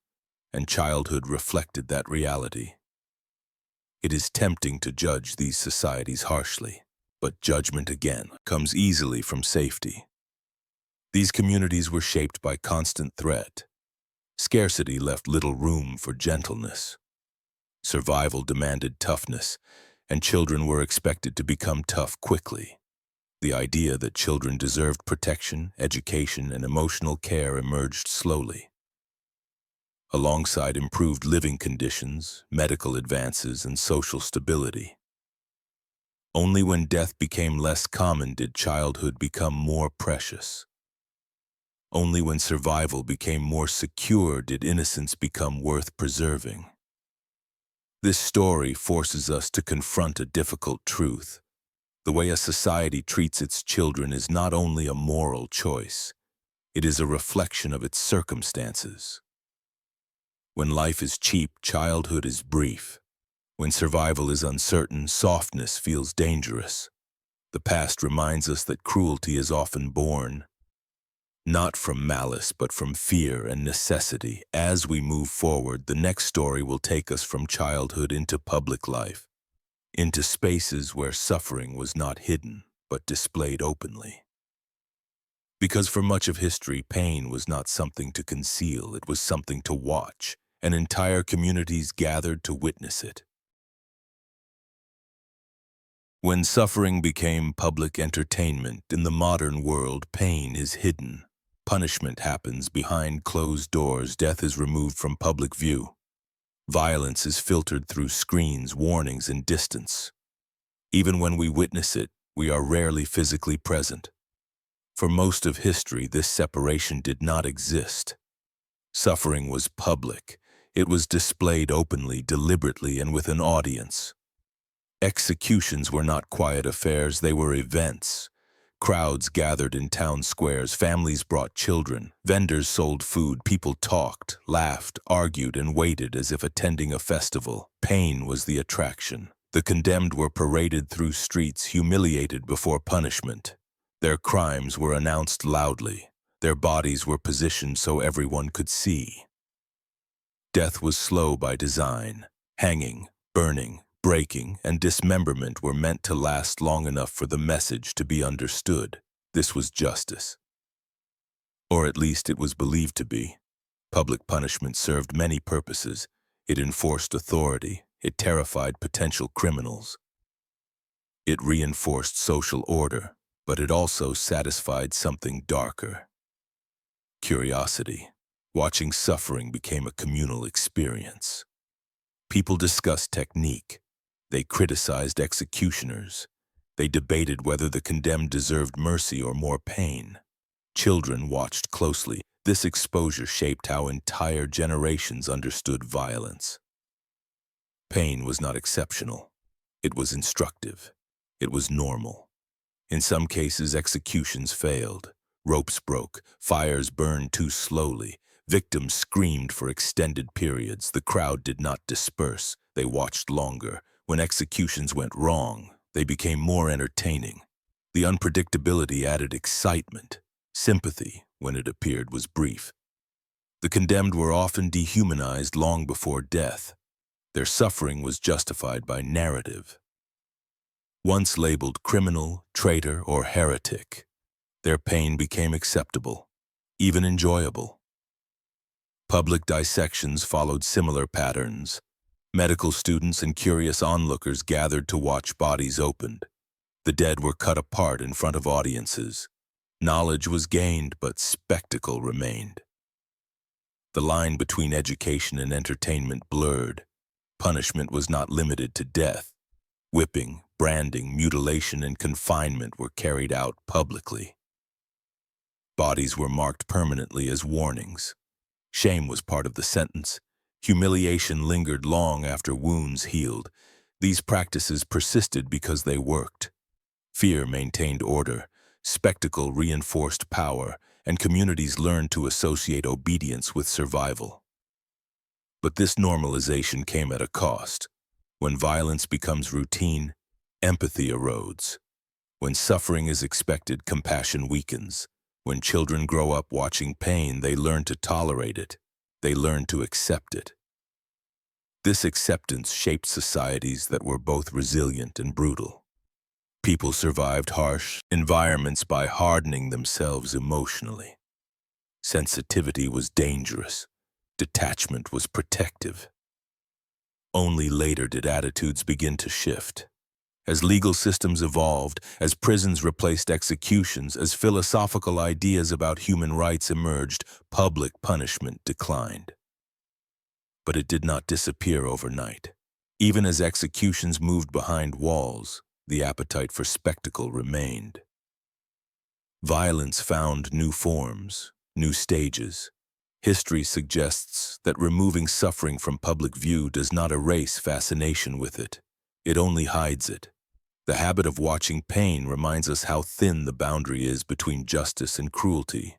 and childhood reflected that reality. It is tempting to judge these societies harshly, but judgment, again, comes easily from safety. These communities were shaped by constant threat. Scarcity left little room for gentleness. Survival demanded toughness, and children were expected to become tough quickly. The idea that children deserved protection, education, and emotional care emerged slowly. Alongside improved living conditions, medical advances, and social stability. Only when death became less common did childhood become more precious. Only when survival became more secure did innocence become worth preserving. This story forces us to confront a difficult truth. The way a society treats its children is not only a moral choice, it is a reflection of its circumstances. When life is cheap, childhood is brief. When survival is uncertain, softness feels dangerous. The past reminds us that cruelty is often born, not from malice, but from fear and necessity. As we move forward, the next story will take us from childhood into public life, into spaces where suffering was not hidden, but displayed openly. Because for much of history, pain was not something to conceal, it was something to watch, and entire communities gathered to witness it. When suffering became public entertainment, in the modern world, pain is hidden. Punishment happens behind closed doors, death is removed from public view. Violence is filtered through screens, warnings, and distance. Even when we witness it, we are rarely physically present. For most of history, this separation did not exist. Suffering was public. It was displayed openly, deliberately, and with an audience. Executions were not quiet affairs, they were events. Crowds gathered in town squares, families brought children, vendors sold food, people talked, laughed, argued, and waited as if attending a festival. Pain was the attraction. The condemned were paraded through streets, humiliated before punishment. Their crimes were announced loudly. Their bodies were positioned so everyone could see. Death was slow by design. Hanging, burning, breaking, and dismemberment were meant to last long enough for the message to be understood. This was justice. Or at least it was believed to be. Public punishment served many purposes. It enforced authority. It terrified potential criminals. It reinforced social order, but it also satisfied something darker. Curiosity. Watching suffering became a communal experience. People discussed technique. They criticized executioners. They debated whether the condemned deserved mercy or more pain. Children watched closely. This exposure shaped how entire generations understood violence. Pain was not exceptional. It was instructive. It was normal. In some cases, executions failed. Ropes broke. Fires burned too slowly. Victims screamed for extended periods. The crowd did not disperse. They watched longer. When executions went wrong, they became more entertaining. The unpredictability added excitement. Sympathy, when it appeared, was brief. The condemned were often dehumanized long before death. Their suffering was justified by narrative. Once labeled criminal, traitor, or heretic, their pain became acceptable, even enjoyable. Public dissections followed similar patterns. Medical students and curious onlookers gathered to watch bodies opened. The dead were cut apart in front of audiences. Knowledge was gained, but spectacle remained. The line between education and entertainment blurred. Punishment was not limited to death. Whipping, branding, mutilation, and confinement were carried out publicly. Bodies were marked permanently as warnings. Shame was part of the sentence. Humiliation lingered long after wounds healed. These practices persisted because they worked. Fear maintained order, spectacle reinforced power, and communities learned to associate obedience with survival. But this normalization came at a cost. When violence becomes routine, empathy erodes. When suffering is expected, compassion weakens. When children grow up watching pain, they learn to tolerate it. They learn to accept it. This acceptance shaped societies that were both resilient and brutal. People survived harsh environments by hardening themselves emotionally. Sensitivity was dangerous. Detachment was protective. Only later did attitudes begin to shift. As legal systems evolved, as prisons replaced executions, as philosophical ideas about human rights emerged, public punishment declined. But it did not disappear overnight. Even as executions moved behind walls, the appetite for spectacle remained. Violence found new forms, new stages. History suggests that removing suffering from public view does not erase fascination with it. It only hides it. The habit of watching pain reminds us how thin the boundary is between justice and cruelty,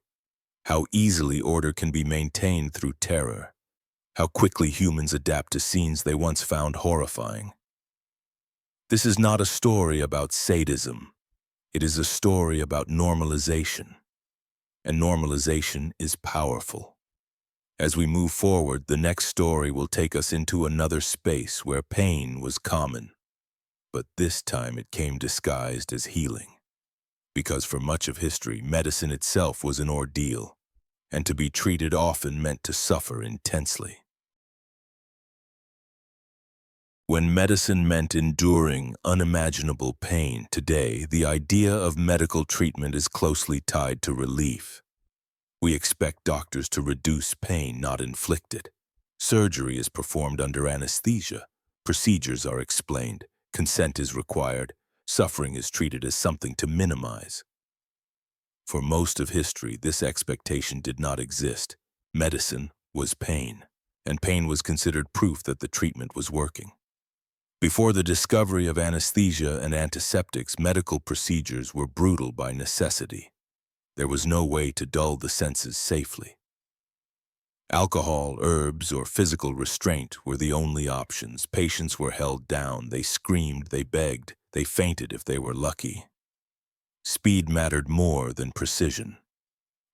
how easily order can be maintained through terror, how quickly humans adapt to scenes they once found horrifying. This is not a story about sadism. It is a story about normalization. And normalization is powerful. As we move forward, the next story will take us into another space where pain was common. But this time it came disguised as healing. Because for much of history, medicine itself was an ordeal, and to be treated often meant to suffer intensely. When medicine meant enduring unimaginable pain, today the idea of medical treatment is closely tied to relief. We expect doctors to reduce pain, not inflict it. Surgery is performed under anesthesia. Procedures are explained. Consent is required. Suffering is treated as something to minimize. For most of history, this expectation did not exist. Medicine was pain, and pain was considered proof that the treatment was working. Before the discovery of anesthesia and antiseptics, medical procedures were brutal by necessity. There was no way to dull the senses safely. Alcohol, herbs, or physical restraint were the only options. Patients were held down, they screamed, they begged, they fainted if they were lucky. Speed mattered more than precision.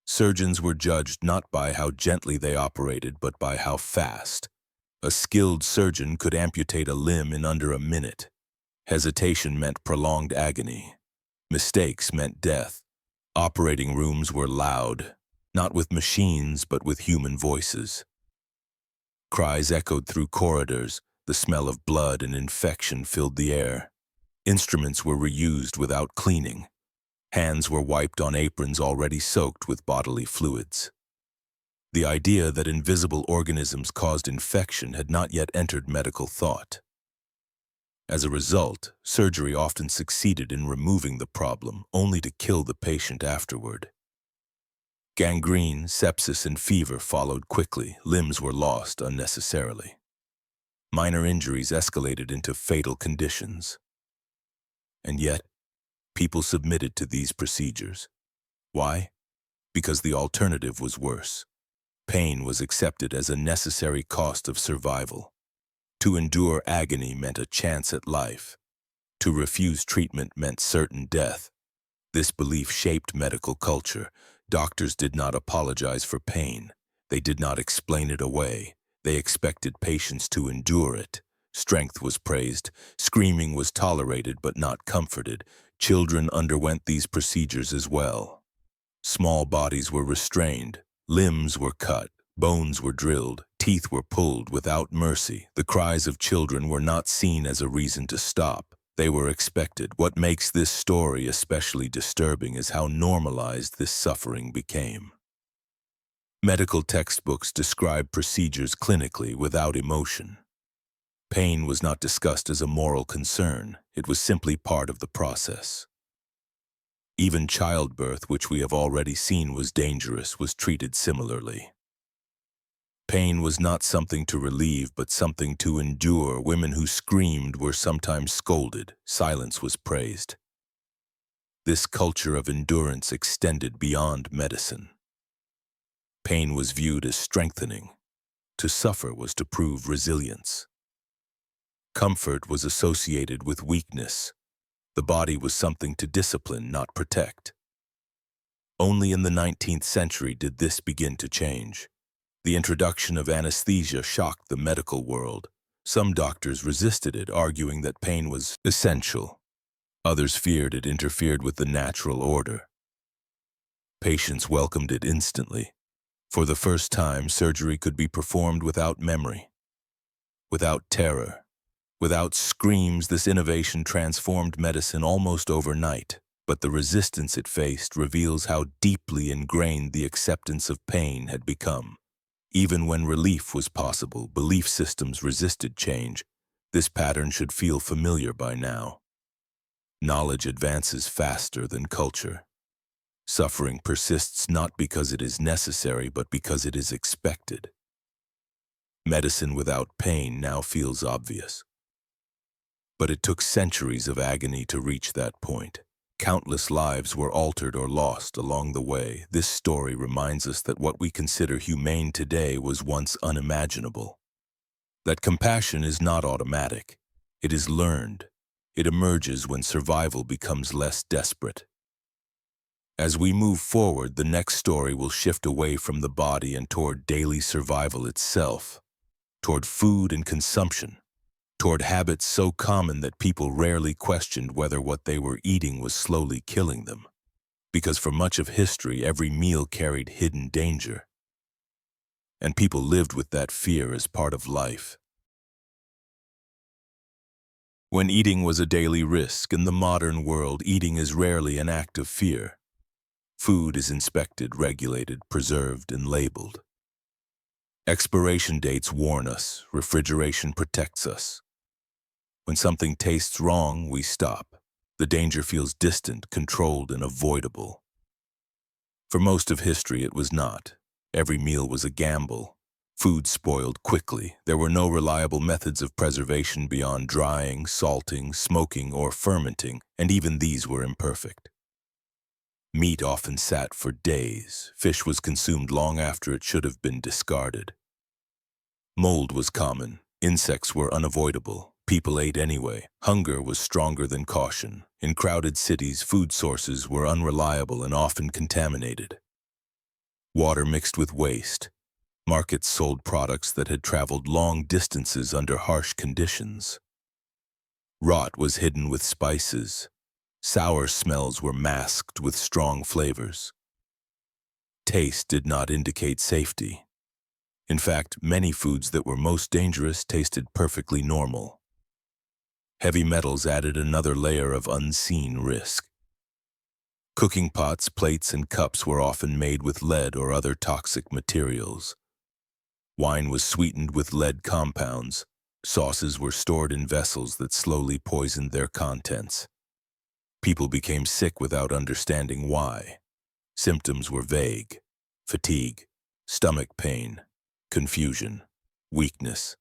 Surgeons were judged not by how gently they operated, but by how fast. A skilled surgeon could amputate a limb in under a minute. Hesitation meant prolonged agony. Mistakes meant death. Operating rooms were loud, not with machines, but with human voices. Cries echoed through corridors. The smell of blood and infection filled the air. Instruments were reused without cleaning. Hands were wiped on aprons already soaked with bodily fluids. The idea that invisible organisms caused infection had not yet entered medical thought. As a result, surgery often succeeded in removing the problem, only to kill the patient afterward. Gangrene, sepsis, and fever followed quickly. Limbs were lost unnecessarily. Minor injuries escalated into fatal conditions. And yet, people submitted to these procedures. Why? Because the alternative was worse. Pain was accepted as a necessary cost of survival. To endure agony meant a chance at life. To refuse treatment meant certain death. This belief shaped medical culture. Doctors did not apologize for pain. They did not explain it away. They expected patients to endure it. Strength was praised. Screaming was tolerated but not comforted. Children underwent these procedures as well. Small bodies were restrained. Limbs were cut. Bones were drilled. Teeth were pulled without mercy. The cries of children were not seen as a reason to stop. They were expected. What makes this story especially disturbing is how normalized this suffering became. Medical textbooks describe procedures clinically without emotion. Pain was not discussed as a moral concern. It was simply part of the process. Even childbirth, which we have already seen was dangerous, was treated similarly. Pain was not something to relieve, but something to endure. Women who screamed were sometimes scolded. Silence was praised. This culture of endurance extended beyond medicine. Pain was viewed as strengthening. To suffer was to prove resilience. Comfort was associated with weakness. The body was something to discipline, not protect. Only in the 19th century did this begin to change. The introduction of anesthesia shocked the medical world. Some doctors resisted it, arguing that pain was essential. Others feared it interfered with the natural order. Patients welcomed it instantly. For the first time, surgery could be performed without memory, without terror, without screams. This innovation transformed medicine almost overnight. But the resistance it faced reveals how deeply ingrained the acceptance of pain had become. Even when relief was possible, belief systems resisted change. This pattern should feel familiar by now. Knowledge advances faster than culture. Suffering persists not because it is necessary, but because it is expected. Medicine without pain now feels obvious. But it took centuries of agony to reach that point. Countless lives were altered or lost along the way. This story reminds us that what we consider humane today was once unimaginable. That compassion is not automatic. It is learned. It emerges when survival becomes less desperate. As we move forward, the next story will shift away from the body and toward daily survival itself, toward food and consumption, toward habits so common that people rarely questioned whether what they were eating was slowly killing them. Because for much of history, every meal carried hidden danger. And people lived with that fear as part of life. When eating was a daily risk, in the modern world, eating is rarely an act of fear. Food is inspected, regulated, preserved, and labeled. Expiration dates warn us. Refrigeration protects us. When something tastes wrong, we stop. The danger feels distant, controlled, and avoidable. For most of history, it was not. Every meal was a gamble. Food spoiled quickly. There were no reliable methods of preservation beyond drying, salting, smoking, or fermenting, and even these were imperfect. Meat often sat for days. Fish was consumed long after it should have been discarded. Mold was common. Insects were unavoidable. People ate anyway. Hunger was stronger than caution. In crowded cities, food sources were unreliable and often contaminated. Water mixed with waste. Markets sold products that had traveled long distances under harsh conditions. Rot was hidden with spices. Sour smells were masked with strong flavors. Taste did not indicate safety. In fact, many foods that were most dangerous tasted perfectly normal. Heavy metals added another layer of unseen risk. Cooking pots, plates, and cups were often made with lead or other toxic materials. Wine was sweetened with lead compounds. Sauces were stored in vessels that slowly poisoned their contents. People became sick without understanding why. Symptoms were vague: fatigue, stomach pain, confusion, weakness.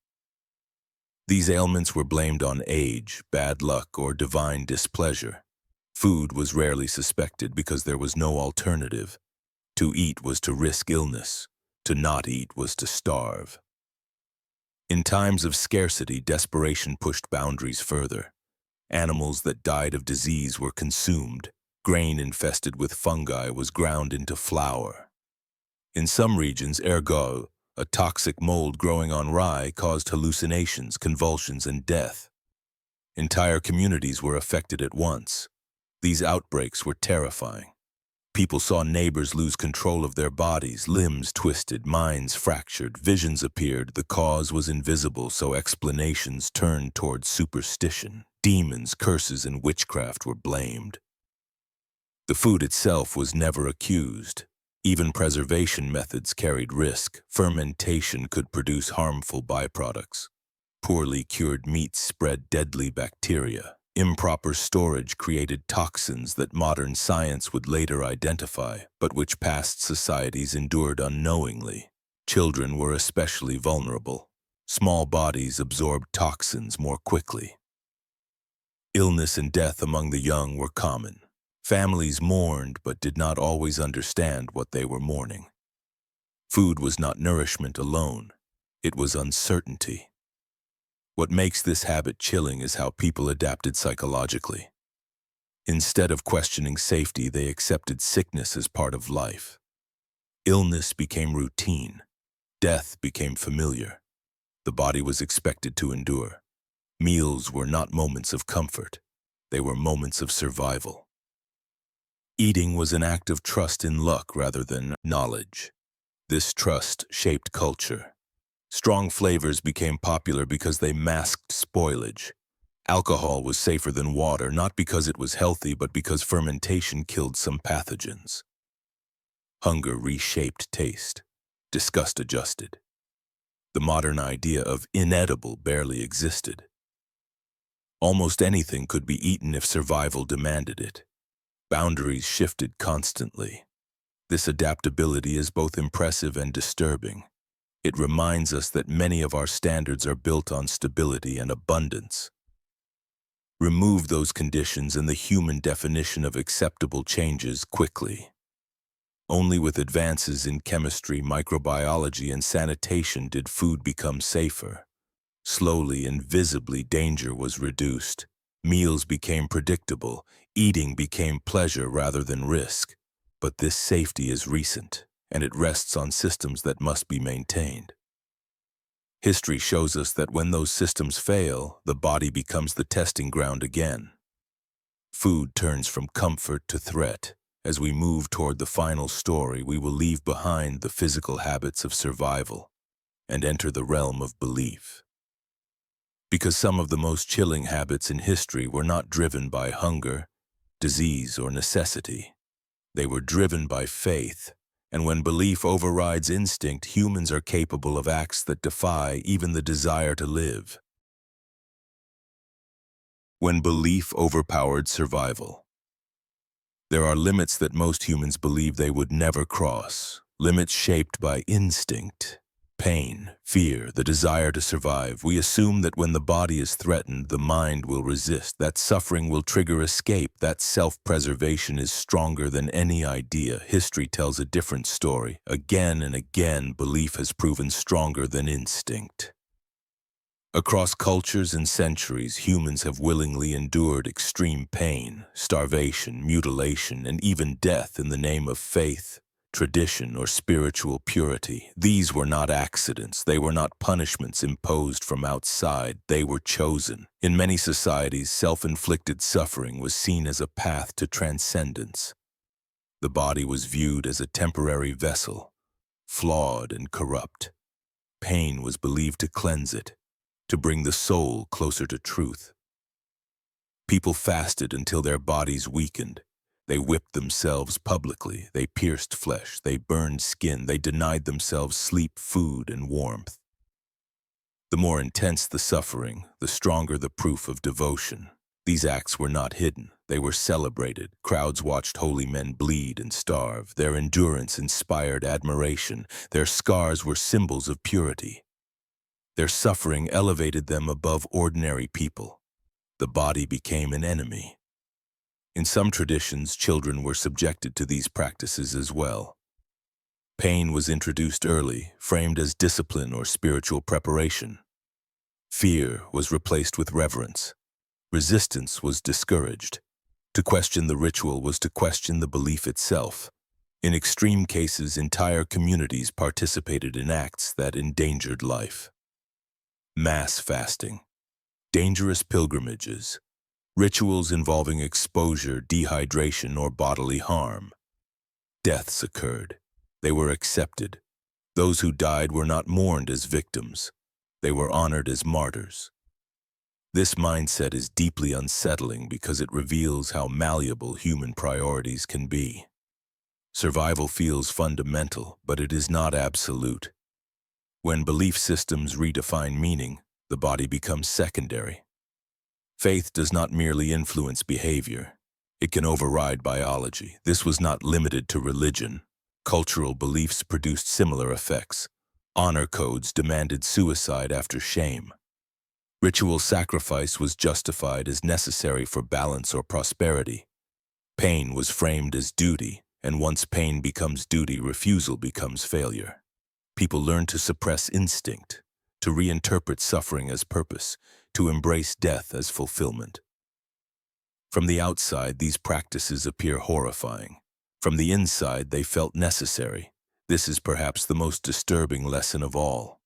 These ailments were blamed on age, bad luck, or divine displeasure. Food was rarely suspected because there was no alternative. To eat was to risk illness. To not eat was to starve. In times of scarcity, desperation pushed boundaries further. Animals that died of disease were consumed. Grain infested with fungi was ground into flour. In some regions, ergot, a toxic mold growing on rye, caused hallucinations, convulsions, and death. Entire communities were affected at once. These outbreaks were terrifying. People saw neighbors lose control of their bodies, limbs twisted, minds fractured, visions appeared. The cause was invisible, so explanations turned toward superstition. Demons, curses, and witchcraft were blamed. The food itself was never accused. Even preservation methods carried risk. Fermentation could produce harmful byproducts. Poorly cured meats spread deadly bacteria. Improper storage created toxins that modern science would later identify, but which past societies endured unknowingly. Children were especially vulnerable. Small bodies absorbed toxins more quickly. Illness and death among the young were common. Families mourned but did not always understand what they were mourning. Food was not nourishment alone. It was uncertainty. What makes this habit chilling is how people adapted psychologically. Instead of questioning safety, they accepted sickness as part of life. Illness became routine. Death became familiar. The body was expected to endure. Meals were not moments of comfort. They were moments of survival. Eating was an act of trust in luck rather than knowledge. This trust shaped culture. Strong flavors became popular because they masked spoilage. Alcohol was safer than water, not because it was healthy, but because fermentation killed some pathogens. Hunger reshaped taste. Disgust adjusted. The modern idea of inedible barely existed. Almost anything could be eaten if survival demanded it. Boundaries shifted constantly. This adaptability is both impressive and disturbing. It reminds us that many of our standards are built on stability and abundance. Remove those conditions and the human definition of acceptable changes quickly. Only with advances in chemistry, microbiology, and sanitation did food become safer. Slowly and visibly, danger was reduced. Meals became predictable. Eating became pleasure rather than risk. But this safety is recent, and it rests on systems that must be maintained. History shows us that when those systems fail, the body becomes the testing ground again. Food turns from comfort to threat. As we move toward the final story, we will leave behind the physical habits of survival and enter the realm of belief. Because some of the most chilling habits in history were not driven by hunger, disease, or necessity. They were driven by faith. And when belief overrides instinct, humans are capable of acts that defy even the desire to live. When belief overpowered survival. There are limits that most humans believe they would never cross, limits shaped by instinct, pain, fear, the desire to survive, we assume that when the body is threatened, the mind will resist, that suffering will trigger escape, that self-preservation is stronger than any idea. History tells a different story. Again and again, belief has proven stronger than instinct. Across cultures and centuries, humans have willingly endured extreme pain, starvation, mutilation, and even death in the name of faith, tradition, or spiritual purity. These were not accidents. They were not punishments imposed from outside. They were chosen. In many societies, self-inflicted suffering was seen as a path to transcendence. The body was viewed as a temporary vessel, flawed and corrupt. Pain was believed to cleanse it, to bring the soul closer to truth. People fasted until their bodies weakened. They whipped themselves publicly. They pierced flesh. They burned skin. They denied themselves sleep, food, and warmth. The more intense the suffering, the stronger the proof of devotion. These acts were not hidden. They were celebrated. Crowds watched holy men bleed and starve. Their endurance inspired admiration. Their scars were symbols of purity. Their suffering elevated them above ordinary people. The body became an enemy. In some traditions, children were subjected to these practices as well. Pain was introduced early, framed as discipline or spiritual preparation. Fear was replaced with reverence. Resistance was discouraged. To question the ritual was to question the belief itself. In extreme cases, entire communities participated in acts that endangered life. Mass fasting, dangerous pilgrimages, rituals involving exposure, dehydration, or bodily harm. Deaths occurred. They were accepted. Those who died were not mourned as victims. They were honored as martyrs. This mindset is deeply unsettling because it reveals how malleable human priorities can be. Survival feels fundamental, but it is not absolute. When belief systems redefine meaning, the body becomes secondary. Faith does not merely influence behavior. It can override biology. This was not limited to religion. Cultural beliefs produced similar effects. Honor codes demanded suicide after shame. Ritual sacrifice was justified as necessary for balance or prosperity. Pain was framed as duty, and once pain becomes duty, refusal becomes failure. People learn to suppress instinct, to reinterpret suffering as purpose, to embrace death as fulfillment. From the outside, these practices appear horrifying. From the inside, they felt necessary. This is perhaps the most disturbing lesson of all.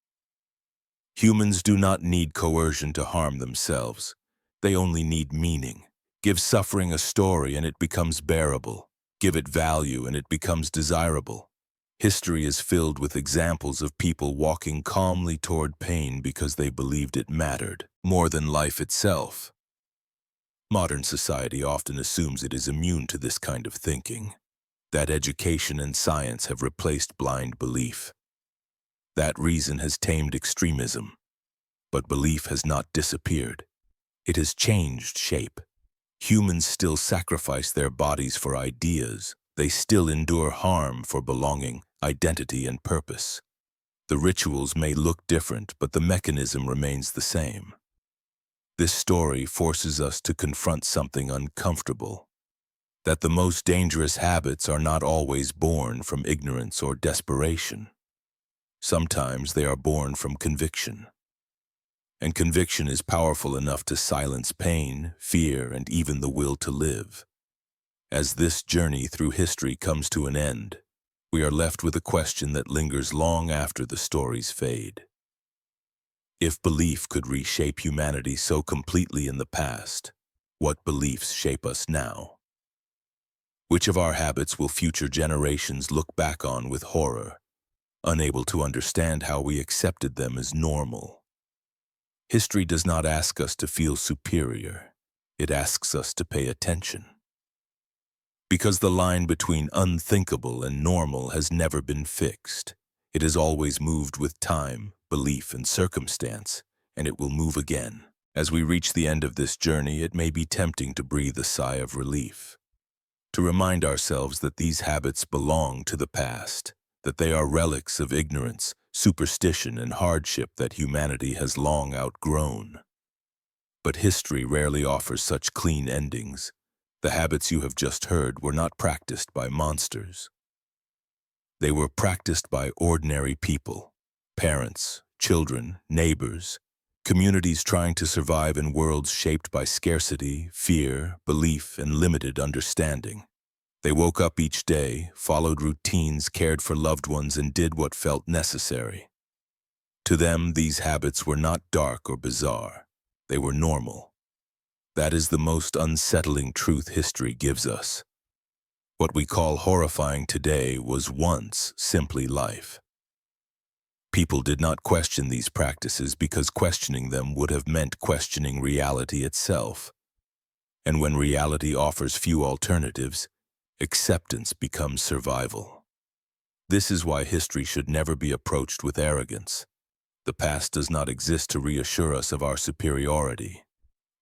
Humans do not need coercion to harm themselves. They only need meaning. Give suffering a story and it becomes bearable. Give it value and it becomes desirable. History is filled with examples of people walking calmly toward pain because they believed it mattered more than life itself. Modern society often assumes it is immune to this kind of thinking, that education and science have replaced blind belief. That reason has tamed extremism, but belief has not disappeared. It has changed shape. Humans still sacrifice their bodies for ideas. They still endure harm for belonging, identity, and purpose. The rituals may look different, but the mechanism remains the same. This story forces us to confront something uncomfortable, that the most dangerous habits are not always born from ignorance or desperation. Sometimes they are born from conviction. And conviction is powerful enough to silence pain, fear, and even the will to live. As this journey through history comes to an end, we are left with a question that lingers long after the stories fade. If belief could reshape humanity so completely in the past, what beliefs shape us now? Which of our habits will future generations look back on with horror, unable to understand how we accepted them as normal? History does not ask us to feel superior. It asks us to pay attention. Because the line between unthinkable and normal has never been fixed. It has always moved with time, belief, and circumstance, and it will move again. As we reach the end of this journey, it may be tempting to breathe a sigh of relief, to remind ourselves that these habits belong to the past, that they are relics of ignorance, superstition, and hardship that humanity has long outgrown. But history rarely offers such clean endings. The habits you have just heard were not practiced by monsters. They were practiced by ordinary people, parents, children, neighbors, communities trying to survive in worlds shaped by scarcity, fear, belief, and limited understanding. They woke up each day, followed routines, cared for loved ones, and did what felt necessary. To them, these habits were not dark or bizarre. They were normal. That is the most unsettling truth history gives us. What we call horrifying today was once simply life. People did not question these practices because questioning them would have meant questioning reality itself. And when reality offers few alternatives, acceptance becomes survival. This is why history should never be approached with arrogance. The past does not exist to reassure us of our superiority.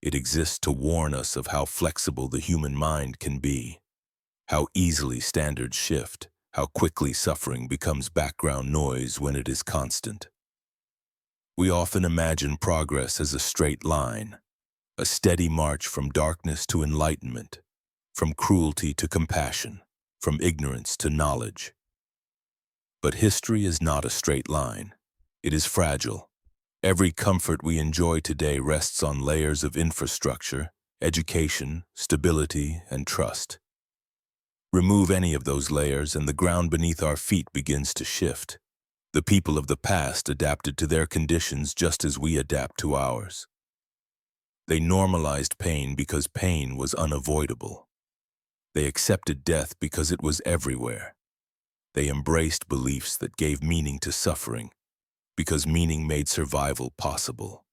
It exists to warn us of how flexible the human mind can be, how easily standards shift, how quickly suffering becomes background noise when it is constant. We often imagine progress as a straight line, a steady march from darkness to enlightenment, from cruelty to compassion, from ignorance to knowledge. But history is not a straight line. It is fragile. Every comfort we enjoy today rests on layers of infrastructure, education, stability, and trust. Remove any of those layers and the ground beneath our feet begins to shift. The people of the past adapted to their conditions just as we adapt to ours. They normalized pain because pain was unavoidable. They accepted death because it was everywhere. They embraced beliefs that gave meaning to suffering because meaning made survival possible.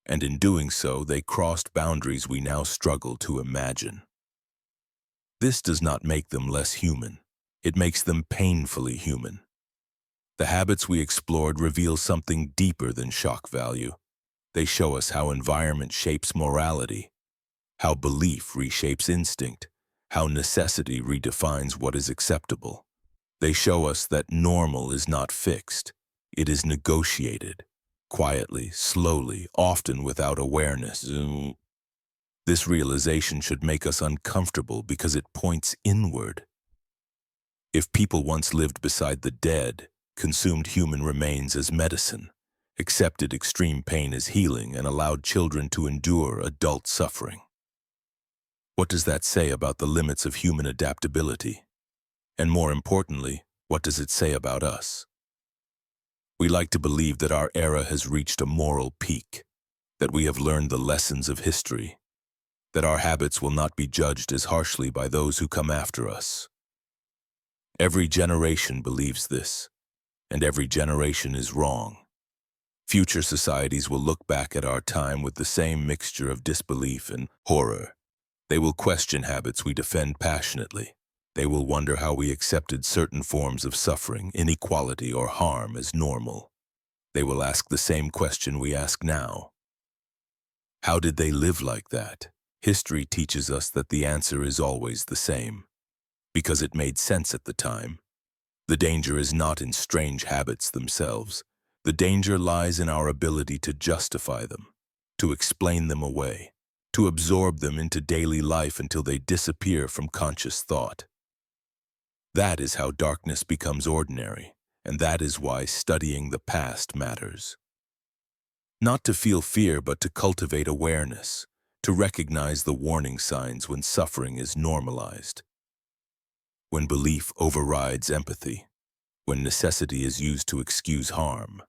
And in doing so, they crossed boundaries we now struggle to imagine. This does not make them less human. It makes them painfully human. The habits we explored reveal something deeper than shock value. They show us how environment shapes morality, how belief reshapes instinct, how necessity redefines what is acceptable. They show us that normal is not fixed. It is negotiated, quietly, slowly, often without awareness. This realization should make us uncomfortable because it points inward. If people once lived beside the dead, consumed human remains as medicine, accepted extreme pain as healing, and allowed children to endure adult suffering, what does that say about the limits of human adaptability? And more importantly, what does it say about us? We like to believe that our era has reached a moral peak, that we have learned the lessons of history, that our habits will not be judged as harshly by those who come after us. Every generation believes this, and every generation is wrong. Future societies will look back at our time with the same mixture of disbelief and horror. They will question habits we defend passionately. They will wonder how we accepted certain forms of suffering, inequality, or harm as normal. They will ask the same question we ask now. How did they live like that? History teaches us that the answer is always the same. Because it made sense at the time. The danger is not in strange habits themselves. The danger lies in our ability to justify them, to explain them away, to absorb them into daily life until they disappear from conscious thought. That is how darkness becomes ordinary, and that is why studying the past matters. Not to feel fear, but to cultivate awareness, to recognize the warning signs when suffering is normalized. When belief overrides empathy, when necessity is used to excuse harm,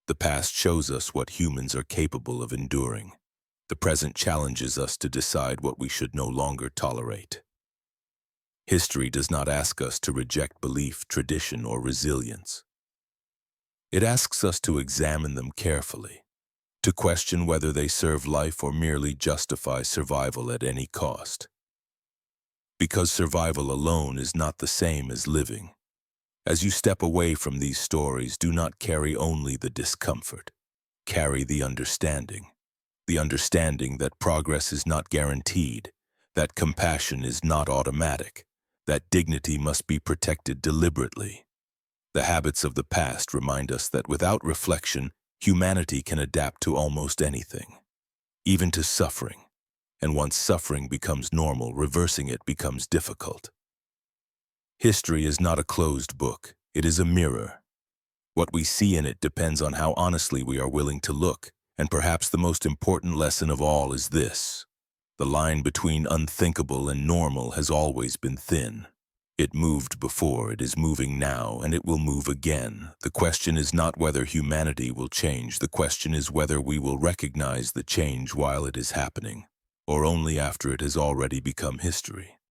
the past shows us what humans are capable of enduring. The present challenges us to decide what we should no longer tolerate. History does not ask us to reject belief, tradition, or resilience. It asks us to examine them carefully, to question whether they serve life or merely justify survival at any cost. Because survival alone is not the same as living. As you step away from these stories, do not carry only the discomfort. Carry the understanding that progress is not guaranteed, that compassion is not automatic, that dignity must be protected deliberately. The habits of the past remind us that without reflection, humanity can adapt to almost anything, even to suffering. And once suffering becomes normal, reversing it becomes difficult. History is not a closed book. It is a mirror. What we see in it depends on how honestly we are willing to look, and perhaps the most important lesson of all is this. The line between unthinkable and normal has always been thin. It moved before, it is moving now, and it will move again. The question is not whether humanity will change. The question is whether we will recognize the change while it is happening, or only after it has already become history.